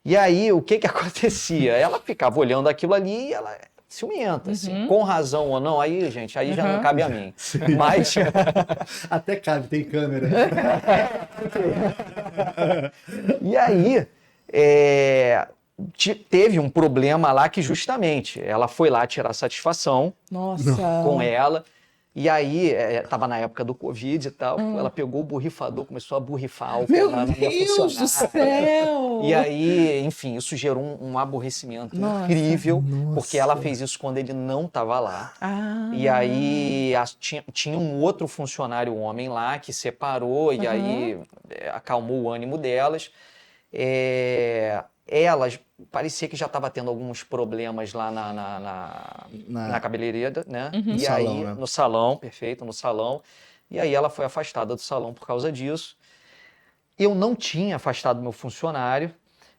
E aí, o que acontecia? Ela ficava olhando aquilo ali e ela ciumenta, assim, com razão ou não, aí, gente, aí já não cabe a mim. Mas, Até cabe, tem câmera. e aí, teve um problema lá que justamente ela foi lá tirar satisfação Nossa. com ela. E aí, tava na época do Covid e tal, ela pegou o borrifador, começou a borrifar álcool Meu na minha Deus do funcionária. céu! E aí, enfim, isso gerou um aborrecimento incrível, porque ela fez isso quando ele não estava lá. Ah. E aí tinha um outro funcionário, um homem lá, que separou e aí acalmou o ânimo delas. Elas parecia que já estava tendo alguns problemas lá na cabeleireira, né? No E salão, aí, né? no salão, perfeito, no salão. E aí ela foi afastada do salão por causa disso. Eu não tinha afastado meu funcionário,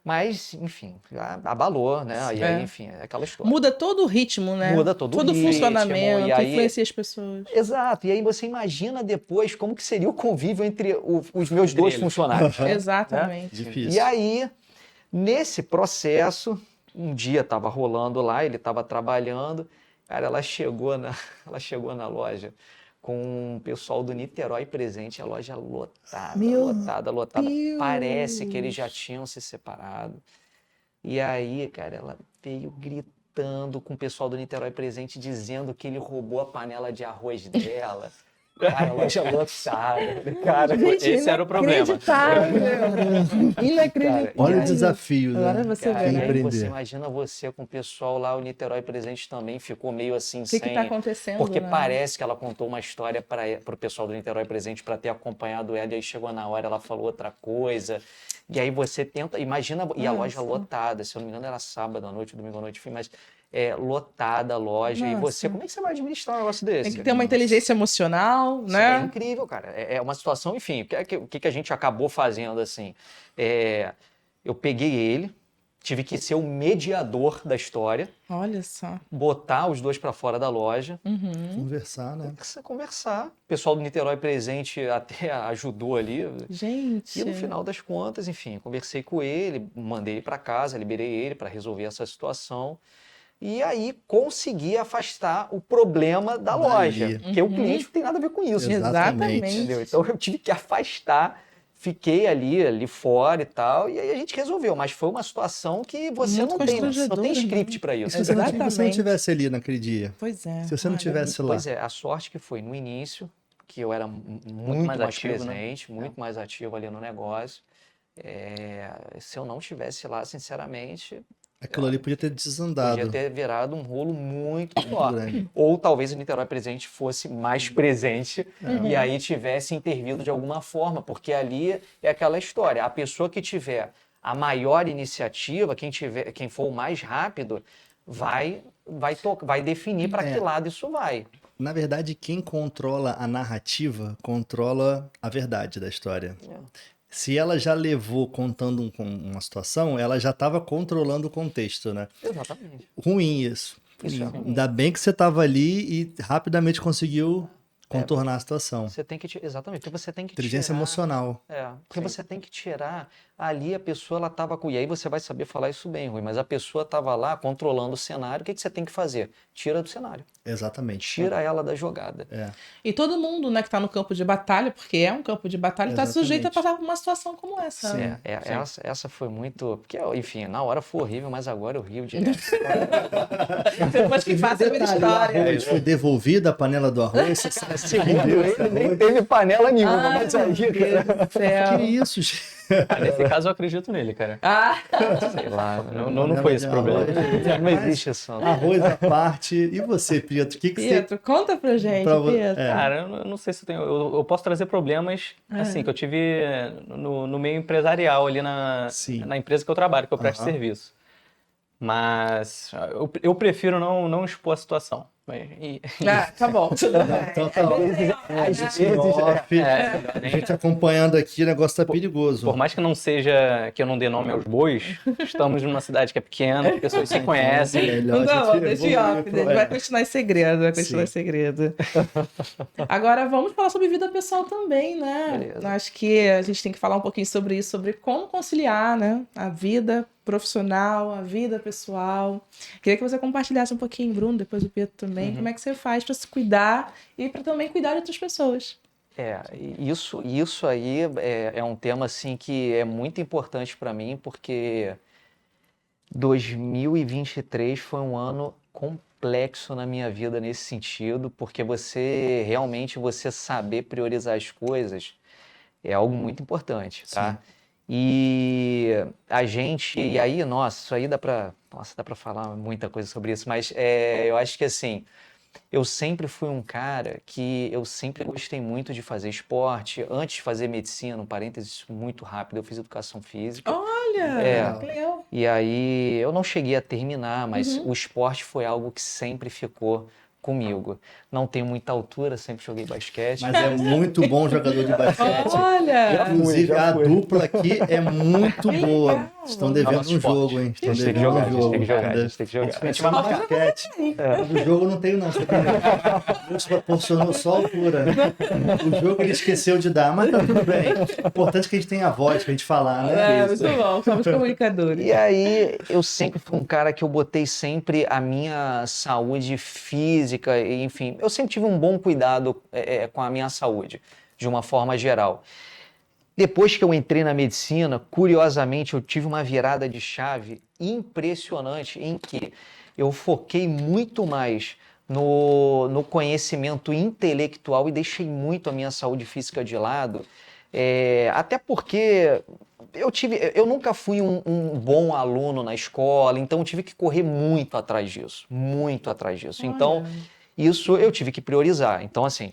mas, enfim, abalou, né? E aí, enfim, é aquela história. Muda todo o ritmo, né? Muda todo o ritmo, funcionamento, e aí- influencia as pessoas. Exato, e aí você imagina depois como que seria o convívio entre os meus dois eles. funcionários. Exatamente. Difícil. E aí, nesse processo, um dia estava rolando lá, ele estava trabalhando, cara, ela chegou na loja com o pessoal do Niterói presente, a loja lotada, Meu lotada. Deus! Parece que eles já tinham se separado. E aí, cara, ela veio gritando com o pessoal do Niterói presente, dizendo que ele roubou a panela de arroz dela. Cara, a loja lotada. Cara, Gente, esse era o problema. Inacreditável. Olha o desafio, né? Agora você cara, vê, e né? aí empreender. você imagina você com o pessoal lá, o Niterói presente também ficou meio assim, O que tá acontecendo, porque né? parece que ela contou uma história para o pessoal do Niterói presente para ter acompanhado ela, e aí chegou na hora, ela falou outra coisa. E aí você tenta, imagina, e a loja lotada, se eu não me engano era sábado à noite, domingo à noite, enfim, mas lotada a loja. E você, como é que você vai administrar um negócio desse? Tem que ter uma inteligência emocional, Isso é né? incrível, cara. É uma situação, enfim, o que a gente acabou fazendo assim? Eu peguei ele, tive que ser o mediador da história, Olha só. botar os dois para fora da loja, Conversar, né? conversar. O pessoal do Niterói presente até ajudou ali. Gente. E no final das contas, enfim, conversei com ele, mandei ele para casa, liberei ele para resolver essa situação. e aí conseguir afastar o problema da Dali. loja, porque o cliente não tem nada a ver com isso. Exatamente. Entendeu? Então eu tive que afastar, fiquei ali fora e tal, e aí a gente resolveu. Mas foi uma situação que você Muito não tem constrangedora, script né? para E isso. se você não Exatamente. tivesse ali naquele dia? Pois é. Se você não olha. tivesse lá? Pois é, a sorte que foi no início, que eu era muito mais mais ativo, né? presente, muito mais ativo ali no negócio. Se eu não tivesse lá, sinceramente, Aquilo ali podia ter desandado. podia ter virado um rolo muito Muito maior. grande. Ou talvez o Niterói Presente fosse mais presente e aí tivesse intervido de alguma forma, porque ali é aquela história. A pessoa que tiver a maior iniciativa, quem for o mais rápido, vai definir para que lado isso vai. Na verdade, quem controla a narrativa controla a verdade da história. Se ela já levou contando uma situação, ela já estava controlando o contexto, né? Exatamente. Ruim isso. Isso é Ruim. ruim. Ainda bem que você estava ali e rapidamente conseguiu contornar a situação. Você tem que exatamente, porque você tem que Inteligência tirar, emocional. porque você tem que tirar ali a pessoa, ela estava com, e aí você vai saber falar isso bem, Rui, mas a pessoa estava lá controlando o cenário, o que você tem que fazer? Tira do cenário, Exatamente. tira ela da jogada. E todo mundo, né, que tá no campo de batalha, porque é um campo de batalha, está sujeito a Exatamente. passar por uma situação como essa. Sim. Essa foi muito, porque enfim, na hora foi horrível, mas agora eu rio direto. Depois que passa a minha Detalhe, o história. arroz foi devolvido, a panela do arroz. Você sabe Segundo ele, nem teve panela nenhuma, Ai, mas aí, meu Deus do céu. que isso, gente? Nesse caso eu acredito nele, cara. Ah, sei lá, Não foi esse problema. não existe isso. Não. Arroz à parte. E você, Pietro? O que você... Pietro, conta pra gente, Pra vo- Pietro. Cara, eu não sei se eu tenho. Eu posso trazer problemas assim que eu tive no meio empresarial ali Sim. na empresa que eu trabalho, que eu presto serviço. Mas eu prefiro não expor a situação. Tá bom. Então tá bom. Às vezes, A gente acompanhando aqui, o negócio tá perigoso. Por mais que não seja que eu não dê nome aos bois, estamos numa cidade que é pequena, as pessoas se conhecem. Melhor Não dá a bom, gente deixa evoluir off, pro- vai continuar em segredo, vai continuar em Sim. segredo. Agora vamos falar sobre vida pessoal também, né? Beleza. Acho que a gente tem que falar um pouquinho sobre isso, sobre como conciliar, né? A vida profissional, a vida pessoal. Queria que você compartilhasse um pouquinho, Bruno, depois o Pedro também, como é que você faz para se cuidar e para também cuidar de outras pessoas. Isso aí é um tema assim que é muito importante para mim, porque 2023 foi um ano complexo na minha vida nesse sentido, porque você saber priorizar as coisas é algo muito importante, tá? E aí, nossa, isso aí dá pra falar muita coisa sobre isso, mas eu acho que assim, eu sempre fui um cara que eu sempre gostei muito de fazer esporte. Antes de fazer medicina, um parênteses muito rápido, eu fiz educação física. Olha, que legal. E aí eu não cheguei a terminar, mas o esporte foi algo que sempre ficou comigo. Não tenho muita altura, sempre joguei basquete. Mas é muito bom jogador de basquete. Olha, Inclusive, a dupla aqui é muito boa. legal. Estão devendo Nosso um esporte. jogo, hein? Estão A gente tem que devendo jogar, um a gente jogo. tem que jogar, a Entendeu? gente tem que jogar. A gente vai no basquete. Do jogo não tenho, não. Deus proporcionou só a altura. O jogo ele esqueceu de dar, mas tá tudo bem. O importante é que a gente tenha a voz pra gente falar, né? muito bom, somos comunicadores. E aí, eu sempre fui um cara que eu botei sempre a minha saúde física, e, enfim, eu sempre tive um bom cuidado com a minha saúde, de uma forma geral. Depois que eu entrei na medicina, curiosamente, eu tive uma virada de chave impressionante em que eu foquei muito mais no conhecimento intelectual e deixei muito a minha saúde física de lado, até porque eu nunca fui um bom aluno na escola, então eu tive que correr muito atrás disso, muito atrás disso. Então, isso eu tive que priorizar. Então, assim,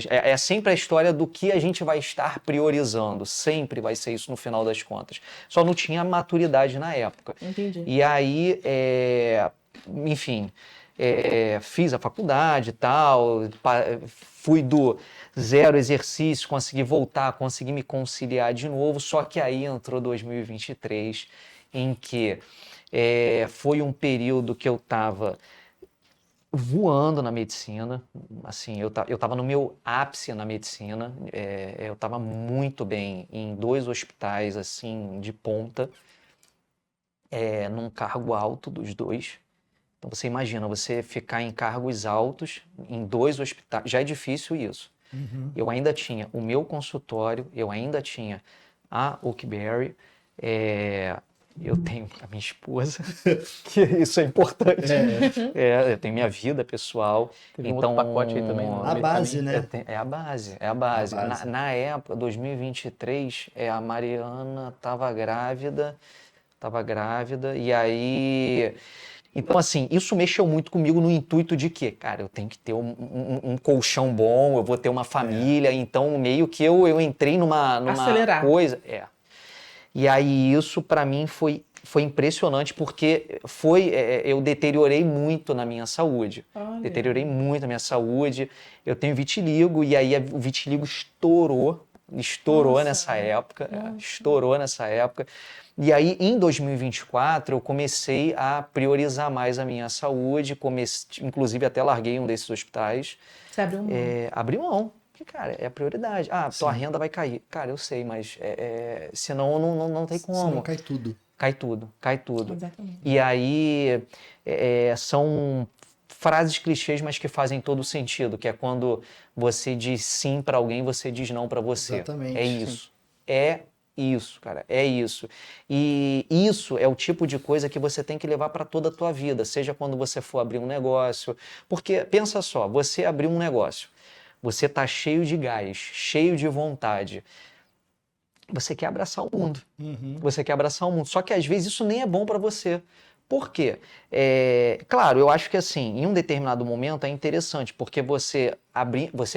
é sempre a história do que a gente vai estar priorizando. Sempre vai ser isso no final das contas. Só não tinha maturidade na época. Entendi. E aí, enfim, fiz a faculdade e tal, fui do zero exercício, consegui voltar, consegui me conciliar de novo, só que aí entrou 2023, em que foi um período que eu estava voando na medicina, assim, eu estava no meu ápice na medicina, eu estava muito bem em 2 hospitais, assim, de ponta, num cargo alto dos 2, Então você imagina, você ficar em cargos altos em 2 hospitais, já é difícil isso. Eu ainda tinha o meu consultório, eu ainda tinha a Oakberry, eu tenho a minha esposa, que isso é importante. Eu tenho minha vida pessoal. Teve um Então, outro pacote aí também. A base, né? é a base, é a base. É a base. Na época, 2023, a Mariana estava grávida, e aí... Então, assim, isso mexeu muito comigo no intuito de que, cara, eu tenho que ter um colchão bom, eu vou ter uma família, então meio que eu entrei numa Acelerar. coisa... E aí isso para mim foi impressionante porque eu deteriorei muito na minha saúde. Olha. Deteriorei muito na minha saúde. Eu tenho vitiligo e aí o vitiligo estourou Nossa. nessa época, Nossa. estourou nessa época. E aí em 2024 eu comecei a priorizar mais a minha saúde, inclusive até larguei um desses hospitais. Você abriu mão. Abri mão. Porque, cara, é a prioridade. Tua renda vai cair. Cara, eu sei, mas senão não tem como. Senão cai tudo. Cai tudo. Exatamente. E aí são frases clichês, mas que fazem todo sentido, que é quando você diz sim para alguém, você diz não para você. Exatamente. É isso. É isso, cara. É isso. E isso é o tipo de coisa que você tem que levar para toda a tua vida, seja quando você for abrir um negócio. Porque, pensa só, você abriu um negócio. Você está cheio de gás, cheio de vontade. Você quer abraçar o mundo. Você quer abraçar o mundo. Só que às vezes isso nem é bom para você. Por quê? Claro, eu acho que assim, em um determinado momento é interessante, porque você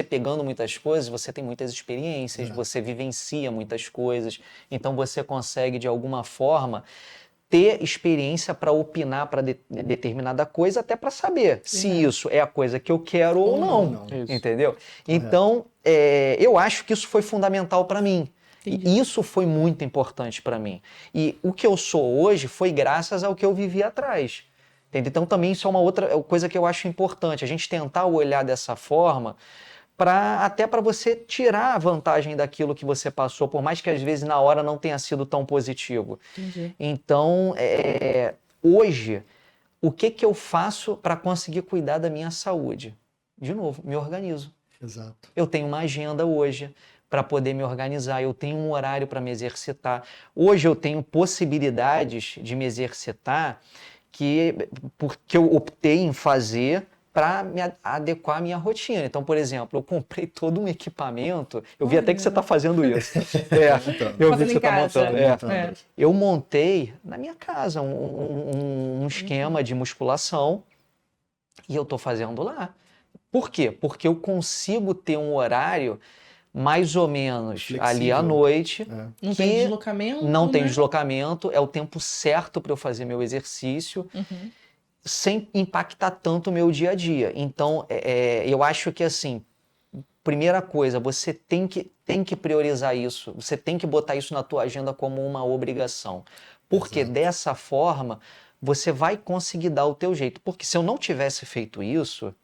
pegando muitas coisas, você tem muitas experiências, você vivencia muitas coisas, então você consegue de alguma forma ter experiência para opinar para determinada coisa, até para saber se isso é a coisa que eu quero ou não. Entendeu? Então, eu acho que isso foi fundamental para mim. E isso foi muito importante para mim. E o que eu sou hoje foi graças ao que eu vivi atrás. Entendeu? Então, também isso é uma outra coisa que eu acho importante. A gente tentar olhar dessa forma até para você tirar a vantagem daquilo que você passou, por mais que às vezes na hora não tenha sido tão positivo. Entendi. Então, hoje, o que eu faço para conseguir cuidar da minha saúde? De novo, me organizo. Exato. Eu tenho uma agenda hoje para poder me organizar, eu tenho um horário para me exercitar. Hoje eu tenho possibilidades de me exercitar porque eu optei em fazer para me adequar à minha rotina. Então, por exemplo, eu comprei todo um equipamento. Eu vi até que você está fazendo isso. Eu vi que você está montando. Eu montei na minha casa um esquema de musculação e eu estou fazendo lá. Por quê? Porque eu consigo ter um horário mais ou menos flexível, ali à noite. Não tem deslocamento? Não tem deslocamento, é o tempo certo para eu fazer meu exercício. Sem impactar tanto o meu dia a dia. Então, eu acho que, assim, primeira coisa, você tem que priorizar isso, você tem que botar isso na tua agenda como uma obrigação. Porque dessa forma, você vai conseguir dar o teu jeito. Porque se eu não tivesse feito isso,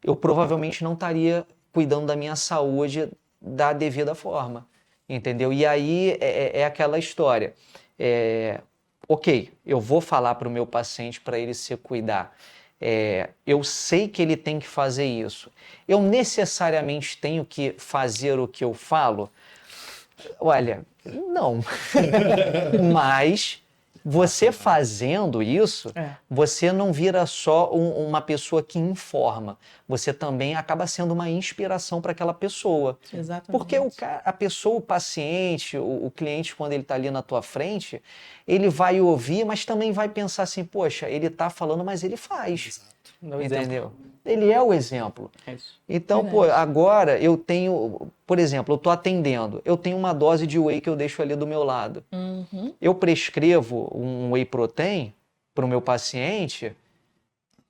eu provavelmente não estaria cuidando da minha saúde da devida forma. Entendeu? E aí é aquela história. Ok, eu vou falar para o meu paciente para ele se cuidar. Eu sei que ele tem que fazer isso. Eu necessariamente tenho que fazer o que eu falo? Olha, não. Mas você fazendo isso, você não vira só uma pessoa que informa. Você também acaba sendo uma inspiração para aquela pessoa. Exatamente. Porque a pessoa, o paciente, o cliente, quando ele está ali na tua frente, ele vai ouvir, mas também vai pensar assim, poxa, ele está falando, mas ele faz. Entendeu? Ele é o exemplo. Então, agora eu tenho, por exemplo, eu estou atendendo, eu tenho uma dose de whey que eu deixo ali do meu lado. Eu prescrevo um whey protein para o meu paciente,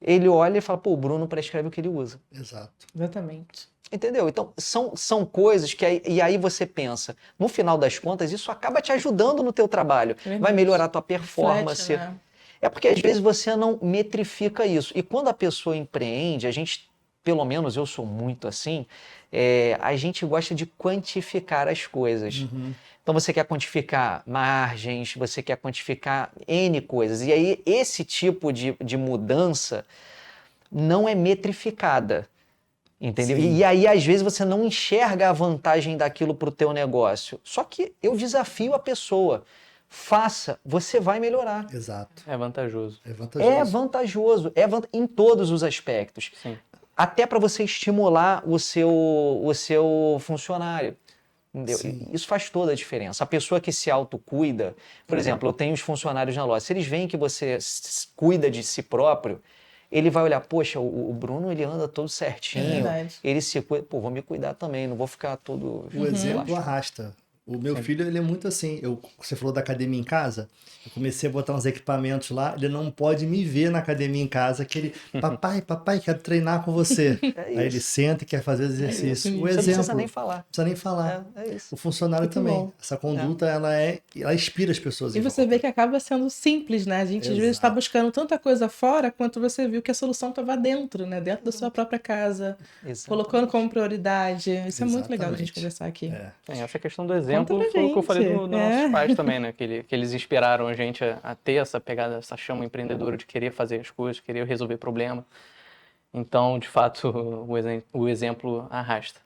ele olha e fala, pô, o Bruno prescreve o que ele usa. Exato. Exatamente. Entendeu? Então, são coisas que e aí você pensa, no final das contas, isso acaba te ajudando no teu trabalho. Vai melhorar a tua performance. Reflete, né? É porque às vezes você não metrifica isso. E quando a pessoa empreende, a gente pelo menos eu sou muito assim, a gente gosta de quantificar as coisas. Então você quer quantificar margens, você quer quantificar N coisas. E aí esse tipo de mudança não é metrificada. Entendeu? E aí, às vezes, você não enxerga a vantagem daquilo para o teu negócio. Só que eu desafio a pessoa. Faça, você vai melhorar. Exato. É vantajoso. É vantajoso. É vantajoso, em todos os aspectos. Sim. Até para você estimular o seu funcionário. Entendeu? Sim. Isso faz toda a diferença. A pessoa que se autocuida, por exemplo, eu tenho os funcionários na loja, se eles veem que você cuida de si próprio, ele vai olhar, poxa, o Bruno ele anda todo certinho, verdade. ele se cuida, pô, vou me cuidar também, não vou ficar todo... O exemplo relaxado. arrasta. O meu filho, ele é muito assim. Você falou da academia em casa, eu comecei a botar uns equipamentos lá, ele não pode me ver na academia em casa, que ele, papai, quero treinar com você. Aí ele senta e quer fazer exercício. O Você não exemplo, precisa nem falar. não precisa nem falar. É isso. O funcionário Muito também. bom. Essa conduta, ela inspira as pessoas. E em você volta. vê que acaba sendo simples, né? A gente às vezes está Exato. buscando tanta coisa fora quanto você viu que a solução estava dentro, né? Dentro da sua própria casa, Exatamente. colocando como prioridade. Isso é muito legal da gente Exatamente. conversar aqui. É. Sim, essa questão do exemplo pra foi o que eu falei gente. dos nossos pais também, né? Que eles inspiraram a gente a ter essa pegada, essa chama empreendedora de querer fazer as coisas, querer resolver problema. Então, de fato, o exemplo arrasta.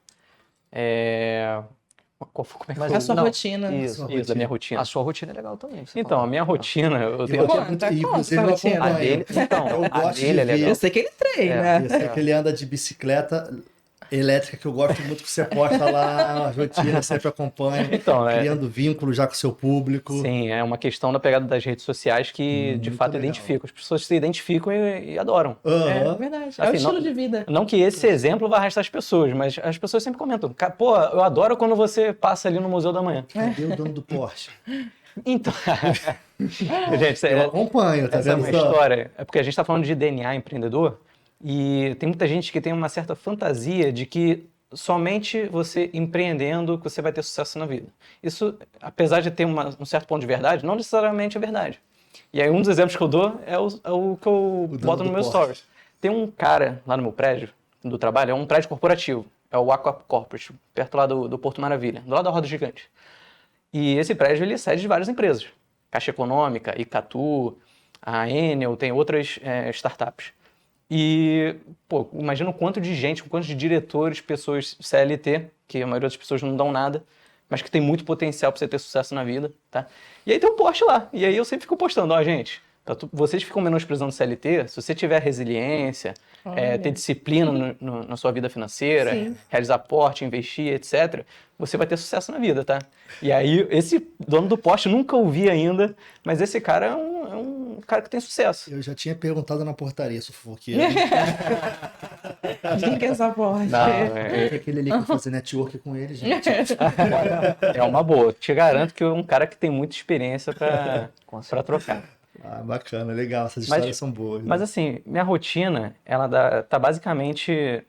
Como é que Mas foi? A sua Não, rotina. Isso, Sua da minha rotina. A sua rotina é legal também. você Então, fala. a minha rotina, eu E tenho... você, Conta, e conta você sua não rotina. acompanha. A dele, então, Eu a gosto dele é de legal. Eu sei que ele treina. Eu sei que ele anda de bicicleta elétrica, que eu gosto muito que você posta lá, a rotina, sempre acompanha, Então, criando vínculo já com o seu público. Sim, é uma questão da pegada das redes sociais que, de Muito fato, legal. identificam. As pessoas se identificam e adoram. É Aham. verdade. É o Assim, estilo não- de vida. Não que esse exemplo vá arrastar as pessoas, mas as pessoas sempre comentam. Pô, eu adoro quando você passa ali no Museu da Manhã. Cadê o dono do Porsche? Então, gente, Eu acompanho, tá essa é vendo uma só? história. É porque a gente está falando de DNA empreendedor e tem muita gente que tem uma certa fantasia de que somente você empreendendo que você vai ter sucesso na vida. Isso, apesar de ter um certo ponto de verdade, não necessariamente é verdade. E aí um dos exemplos que eu dou é o que eu dono boto do no meu Porsche. stories. Tem um cara lá no meu prédio, do trabalho, é um prédio corporativo, é o Aqua Corporate, perto lá do Porto Maravilha, do lado da Roda Gigante. E esse prédio ele é sede de várias empresas. Caixa Econômica, Icatu, a Enel, tem outras startups. E, pô, imagina o quanto de gente, o quanto de diretores, pessoas CLT, que a maioria das pessoas não dão nada, mas que tem muito potencial para você ter sucesso na vida, tá? E aí tem um post lá. E aí eu sempre fico postando, ó, gente, vocês ficam menosprezando CLT, se você tiver resiliência, ter disciplina na sua vida financeira, Sim. realizar aporte, investir, etc., você vai ter sucesso na vida, tá? E aí, esse dono do poste, nunca ouvi ainda, mas esse cara é um cara que tem sucesso. Eu já tinha perguntado na portaria, sou fofoqueiro. Quem que é essa porra? Não, é Aquele ali que eu fazer network com ele, gente. uma boa. Te garanto que é um cara que tem muita experiência para trocar. Ah, bacana, legal. Essas histórias são boas. Mas assim, minha rotina, ela tá basicamente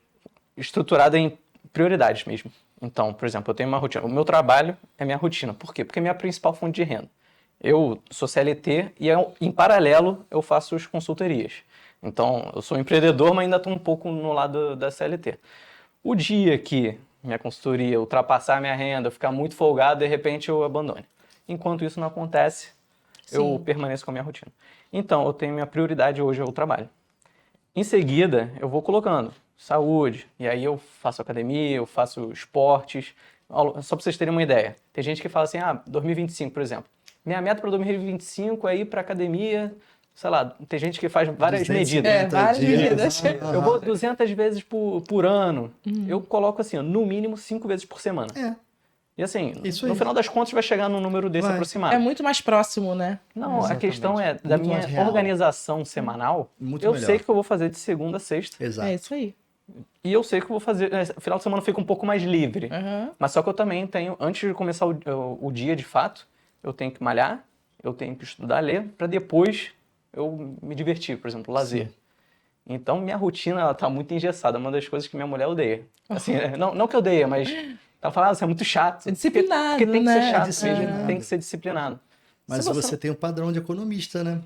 estruturada em prioridades mesmo. Então, por exemplo, eu tenho uma rotina. O meu trabalho é minha rotina. Por quê? Porque é minha principal fonte de renda. Eu sou CLT e, em paralelo, eu faço as consultorias. Então, eu sou empreendedor, mas ainda estou um pouco no lado da CLT. O dia que minha consultoria ultrapassar a minha renda, eu ficar muito folgado, de repente eu abandono. Enquanto isso não acontece, eu permaneço com a minha rotina. Então, eu tenho minha prioridade hoje é o trabalho. Em seguida, eu vou colocando saúde, e aí eu faço academia, eu faço esportes. Só para vocês terem uma ideia, tem gente que fala assim, 2025, por exemplo. Minha meta para 2025 é ir para academia, sei lá, tem gente que faz várias 250 medidas. várias dias. medidas. Eu vou 200 vezes por ano. Eu coloco assim, ó, no mínimo 5 vezes por semana. É. E assim, Isso no aí. final das contas vai chegar num número desse Vai. aproximado. É muito mais próximo, né? Não, a Exatamente. questão é, da Muito minha mais real. organização semanal, Muito eu melhor. sei que eu vou fazer de segunda a sexta. Exato. É isso aí. E eu sei que eu vou fazer. Final de semana fica um pouco mais livre. Aham. Mas só que eu também tenho, antes de começar o dia de fato, eu tenho que malhar, eu tenho que estudar, ler, para depois eu me divertir, por exemplo, lazer. Sim. Então, minha rotina, ela tá muito engessada. É uma das coisas que minha mulher odeia. Assim, não que eu odeia, mas ela fala, você é muito chato. É disciplinado, porque tem que né? ser chato Disciplinado. mesmo, tem que ser disciplinado. Mas Se você tem um padrão de economista, né?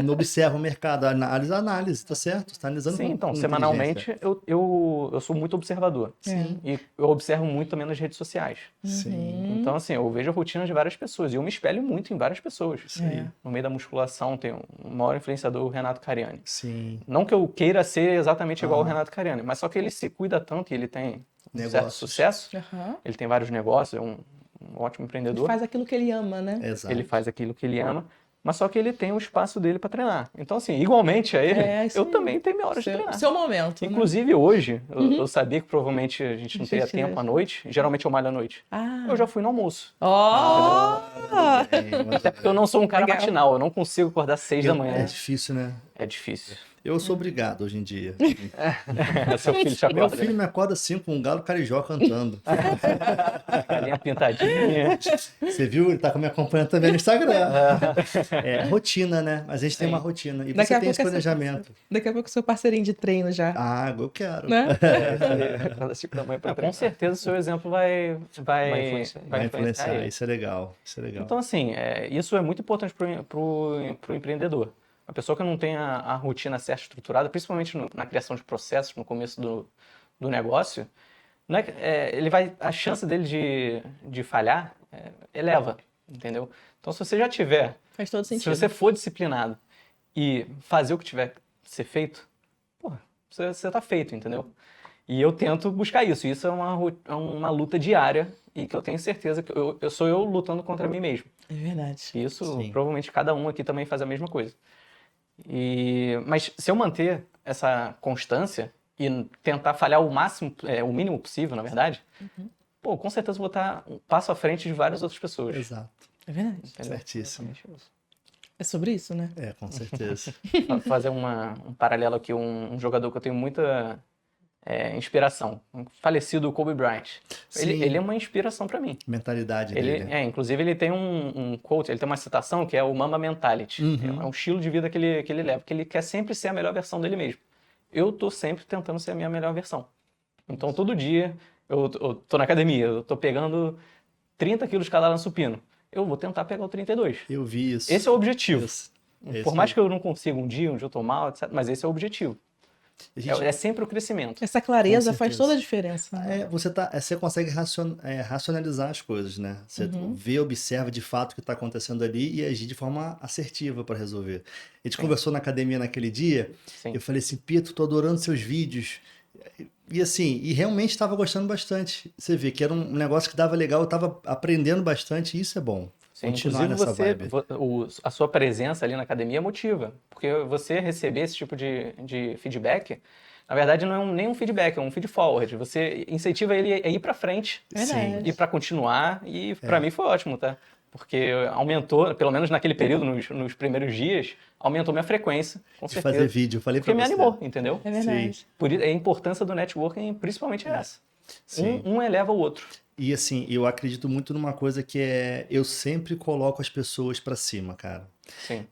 Não observa o mercado, análise, tá certo? Você tá analisando Sim, então, com semanalmente inteligência. eu sou muito observador. Sim. E eu observo muito também nas redes sociais. Sim, Então, assim, eu vejo a rotina de várias pessoas e eu me espelho muito em várias pessoas. isso aí. No meio da musculação tem um maior influenciador, o Renato Cariani. Sim. Não que eu queira ser exatamente igual ao Renato Cariani, mas só que ele se cuida tanto e ele tem um certo Negócios. sucesso. Aham. Ele tem vários negócios, é um ótimo Ele empreendedor. faz aquilo que ele ama, né? Exato. Ele faz aquilo que ele ama, mas só que ele tem o espaço dele para treinar. Então, assim, igualmente a ele, Isso eu aí. também tenho minha hora de treinar. Seu momento. né? Inclusive hoje, eu sabia que provavelmente a gente não teria Gente, tempo à noite. Geralmente eu malho à noite. Ah. Eu já fui no almoço. Ó! Até porque eu não sou um cara Legal. matinal, eu não consigo acordar às 6 da É manhã. difícil, né? É difícil. Eu sou obrigado hoje em dia. Seu filho te Meu acorda, filho né? me acorda assim com um galo carijó cantando. Galinha pintadinha. Você viu? Ele tá me acompanhando também no Instagram. É rotina, né? Mas a gente tem uma rotina. E Daqui você a tem esse pouco é seu planejamento. Daqui a pouco seu parceirinho de treino já. Ah, eu quero. Né? Acorda 5 da manhã pra Com treinar. certeza o seu exemplo vai influenciar. Vai influenciar. ele. Isso é legal. Isso é legal. Então, assim, isso é muito importante para o empreendedor. A pessoa que não tem a rotina certa estruturada, principalmente na criação de processos, no começo do negócio, não a chance dele de falhar eleva, entendeu? Então, se você já tiver, Faz todo se sentido. você for disciplinado e fazer o que tiver que ser feito, porra, você tá feito, entendeu? E eu tento buscar isso. Isso é uma luta diária e que eu tenho certeza que eu sou eu lutando contra mim mesmo. É verdade. Isso, Sim. provavelmente cada um aqui também faz a mesma coisa. Mas se eu manter essa constância e tentar falhar o mínimo possível, na verdade, pô, com certeza eu vou estar um passo à frente de várias outras pessoas. Exato. É verdade. Entendeu? Certíssimo. É sobre isso, né? É, com certeza. Fazer um paralelo aqui, um jogador que eu tenho muita inspiração, um falecido Kobe Bryant. Sim. Ele é uma inspiração para mim. Mentalidade dele. Inclusive ele tem um quote, ele tem uma citação que é o Mamba Mentality. É um estilo de vida que ele leva, que ele quer sempre ser a melhor versão dele mesmo. Eu tô sempre tentando ser a minha melhor versão. Então todo dia eu tô na academia, eu tô pegando 30 quilos de cada lado no supino. Eu vou tentar pegar o 32. Eu vi isso. Esse é o objetivo. Esse Por mais que eu não consiga um dia eu tô mal, etc., mas esse é o objetivo. A gente- É sempre o crescimento. Essa clareza Com faz certeza. toda a diferença. Né? Você consegue racionalizar as coisas, né? Você vê, observa de fato o que está acontecendo ali e agir de forma assertiva para resolver. A gente conversou na academia naquele dia, Sim. eu falei assim, Pito, tô adorando seus vídeos. E assim, e realmente estava gostando bastante. Você vê que era um negócio que dava legal, eu estava aprendendo bastante e isso é bom. Sim, Continuar inclusive nessa vibe. a sua presença ali na academia motiva, porque você receber esse tipo de feedback, na verdade não é nem um feedback, é um feed forward. Você incentiva ele a ir para frente Verdade. e para continuar, e para mim foi ótimo, tá? Porque aumentou, pelo menos naquele período, nos primeiros dias, aumentou minha frequência, com De certeza. fazer vídeo, eu falei Porque para me você. animou, entendeu? É verdade. Por isso, a importância do networking principalmente é essa. Sim. Um eleva o outro. E assim, eu acredito muito numa coisa que é, eu sempre coloco as pessoas para cima, cara. Sim.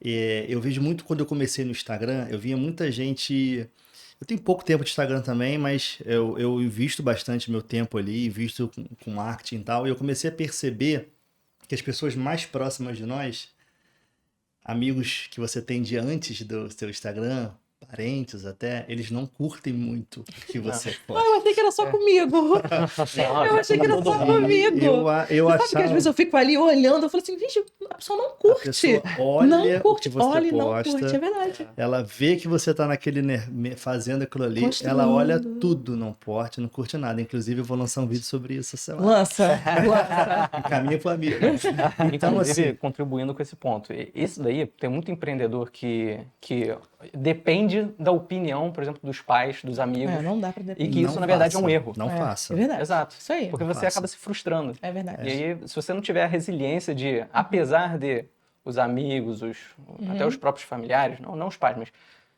Eu vejo muito quando eu comecei no Instagram, eu via muita gente. Eu tenho pouco tempo de Instagram também, mas eu invisto bastante meu tempo ali, invisto com marketing e tal. E eu comecei a perceber que as pessoas mais próximas de nós, amigos que você tem de antes do seu Instagram, parentes até, eles não curtem muito o que você Ah, posta. eu achei que era só comigo. Eu achei que era só comigo. Eu Você sabe que às vezes eu fico ali olhando, eu falo assim, gente, a pessoa não curte. A pessoa olha não o curte, que você olha e não posta. curte, é verdade. Ela vê que você tá naquele fazendo aquilo ali, Construindo. ela olha tudo, não porte, não curte nada. Inclusive, eu vou lançar um vídeo sobre isso essa semana. Lança. Caminho pro amigo. Então, Inclusive, assim, contribuindo com esse ponto. Isso daí, tem muito empreendedor que depende da opinião, por exemplo, dos pais, dos amigos. Não dá pra E depender. que isso, na verdade, é um erro. Não faça. É verdade. Exato. Isso aí. Porque você faça. acaba se frustrando. É verdade. E aí, se você não tiver a resiliência de, apesar de os amigos, até os próprios familiares, não os pais, mas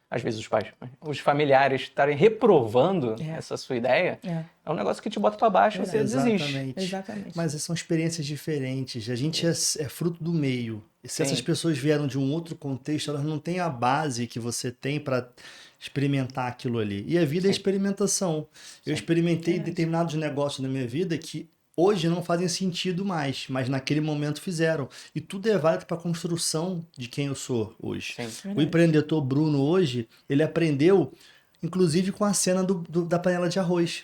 às vezes os pais, os familiares estarem reprovando essa sua ideia, é um negócio que te bota pra baixo e você desiste. Exatamente. Exatamente. Mas são experiências diferentes. A gente é fruto do meio. E se Sim. essas pessoas vieram de um outro contexto, elas não têm a base que você tem para experimentar aquilo ali. E a vida é experimentação. Eu experimentei determinados negócios na minha vida que hoje não fazem sentido mais, mas naquele momento fizeram. E tudo é válido para a construção de quem eu sou hoje. Sim. O empreendedor Bruno hoje, ele aprendeu, inclusive com a cena da panela de arroz,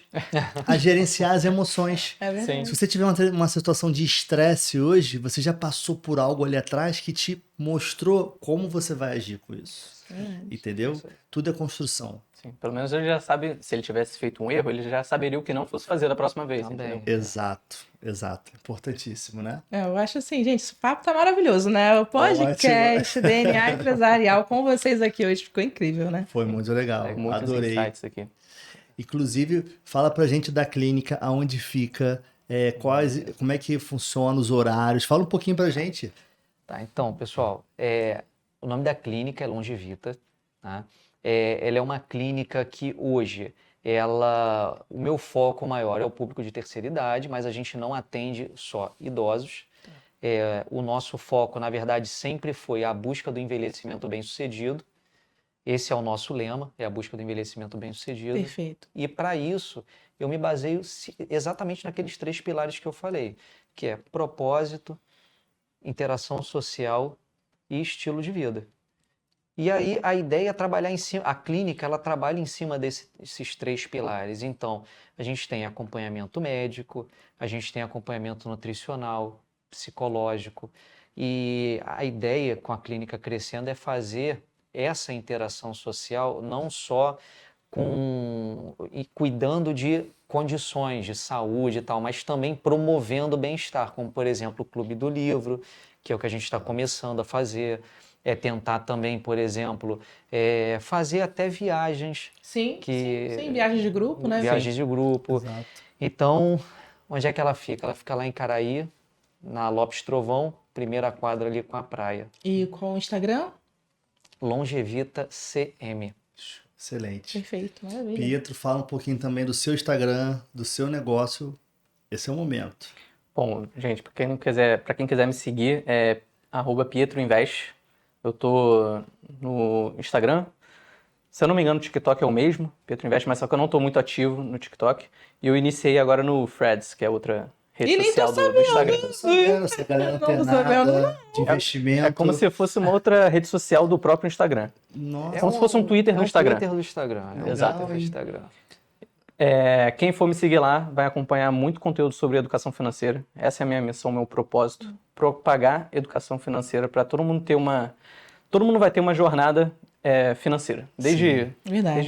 a gerenciar as emoções. É verdade. Se você tiver uma situação de estresse hoje, você já passou por algo ali atrás que te mostrou como você vai agir com isso. Entendeu? Isso aí. Tudo é construção. Sim, pelo menos ele já sabe, se ele tivesse feito um erro, ele já saberia o que não fosse fazer da próxima vez, Também. entendeu? Exato. Importantíssimo, né? Eu acho assim, gente, esse papo tá maravilhoso, né? O podcast DNA Empresarial com vocês aqui hoje ficou incrível, né? Foi muito legal. Muitos Adorei. insights aqui. Inclusive, fala pra gente da clínica, aonde fica, como é que funciona os horários. Fala um pouquinho pra gente. Tá, então, pessoal, o nome da clínica é Longevita, tá? Ela é uma clínica que hoje, o meu foco maior é o público de terceira idade, mas a gente não atende só idosos. O nosso foco, na verdade, sempre foi a busca do envelhecimento bem-sucedido. Esse é o nosso lema, é a busca do envelhecimento bem-sucedido. Perfeito. E para isso, eu me baseio exatamente naqueles 3 pilares que eu falei, que é propósito, interação social e estilo de vida. E aí a ideia é trabalhar em cima, a clínica ela trabalha em cima desses 3 pilares. Então, a gente tem acompanhamento médico, a gente tem acompanhamento nutricional, psicológico, e a ideia com a clínica crescendo é fazer essa interação social não só cuidando de condições de saúde e tal, mas também promovendo o bem-estar, como por exemplo o Clube do Livro, que é o que a gente está começando a fazer. Tentar também, por exemplo, fazer até viagens. Sim, viagens de grupo, né? Viagens de grupo. Exato. Então, onde é que ela fica? Ela fica lá em Caraí, na Lopes Trovão, primeira quadra ali com a praia. E com o Instagram? Longevita CM. Excelente. Perfeito, maravilha. Pietro, fala um pouquinho também do seu Instagram, do seu negócio. Esse é o momento. Bom, gente, para quem quiser me seguir, é @PietroInvest. Eu tô no Instagram. Se eu não me engano, o TikTok é o mesmo, Pietro Invest, mas só que eu não tô muito ativo no TikTok. E eu iniciei agora no Threads, que é outra rede social do Instagram. Tô sabendo, essa galera não tem nada de investimento. É como se fosse uma outra rede social do próprio Instagram. Nossa. É como se fosse um Twitter no Instagram. Twitter do Instagram. Exato. Do Instagram. Quem for me seguir lá vai acompanhar muito conteúdo sobre educação financeira. Essa é a minha missão, meu propósito. Propagar educação financeira para todo mundo ter Todo mundo vai ter uma jornada financeira, desde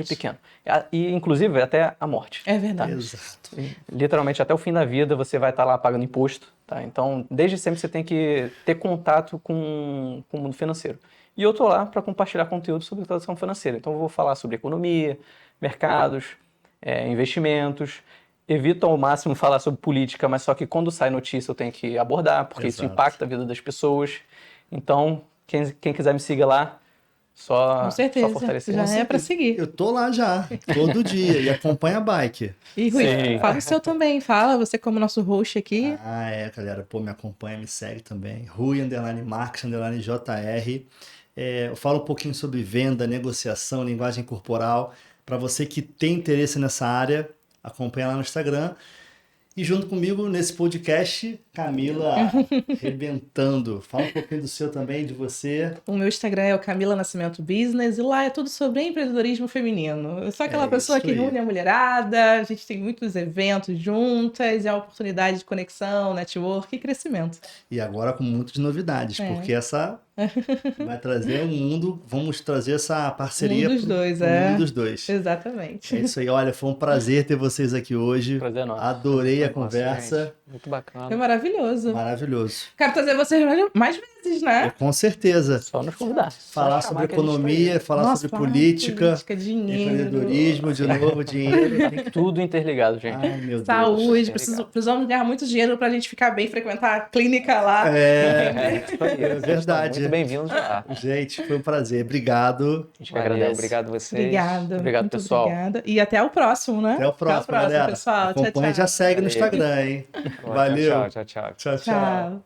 pequeno. E, inclusive, até a morte. É verdade. Exato. Literalmente, até o fim da vida, você vai estar lá pagando imposto. Tá? Então, desde sempre, você tem que ter contato com o mundo financeiro. E eu estou lá para compartilhar conteúdo sobre educação financeira. Então, eu vou falar sobre economia, mercados, investimentos. Evito ao máximo falar sobre política, mas só que quando sai notícia eu tenho que abordar, porque isso impacta a vida das pessoas. Então, quem quiser me seguir lá, com certeza, só fortalecer. já é para seguir. Eu tô lá já, todo dia, e acompanha a bike. E Rui, Sim. fala o seu também, fala, você como nosso host aqui. Galera, me acompanha, me segue também. Rui_Marques_JR. Eu falo um pouquinho sobre venda, negociação, linguagem corporal. Para você que tem interesse nessa área, acompanha lá no Instagram. E junto comigo nesse podcast, Camila arrebentando. Fala um pouquinho do seu também, de você. O meu Instagram é o Camila Nascimento Business e lá é tudo sobre empreendedorismo feminino. Eu sou aquela pessoa que une a mulherada, a gente tem muitos eventos juntas, é a oportunidade de conexão, network e crescimento. E agora com muitas novidades, porque essa vai trazer vamos trazer essa parceria Um dos dois, mundo dos dois. Exatamente. É isso aí, olha, foi um prazer ter vocês aqui hoje. Prazer nosso. Adorei a conversa. Gente, muito bacana. Foi maravilhoso. Maravilhoso. Quero trazer vocês mais vezes, né? Com certeza. Só nos convidar. Falar sobre economia, falar sobre política, dinheiro, empreendedorismo, de novo, dinheiro. Tudo interligado, gente. Ai, meu Deus. saúde. Precisamos ganhar muito dinheiro pra gente ficar bem, frequentar a clínica lá. É verdade. Muito bem-vindos lá. Gente, foi um prazer. Obrigado. A gente Valeu, agradece. Obrigado a vocês. Obrigada. Obrigado, muito pessoal. Obrigada. E até o próximo, né? Até o próximo, galera. pessoal. Acompanha e já segue no Instagram, hein? Valeu. Tchau. Tchau, tchau. Tchau.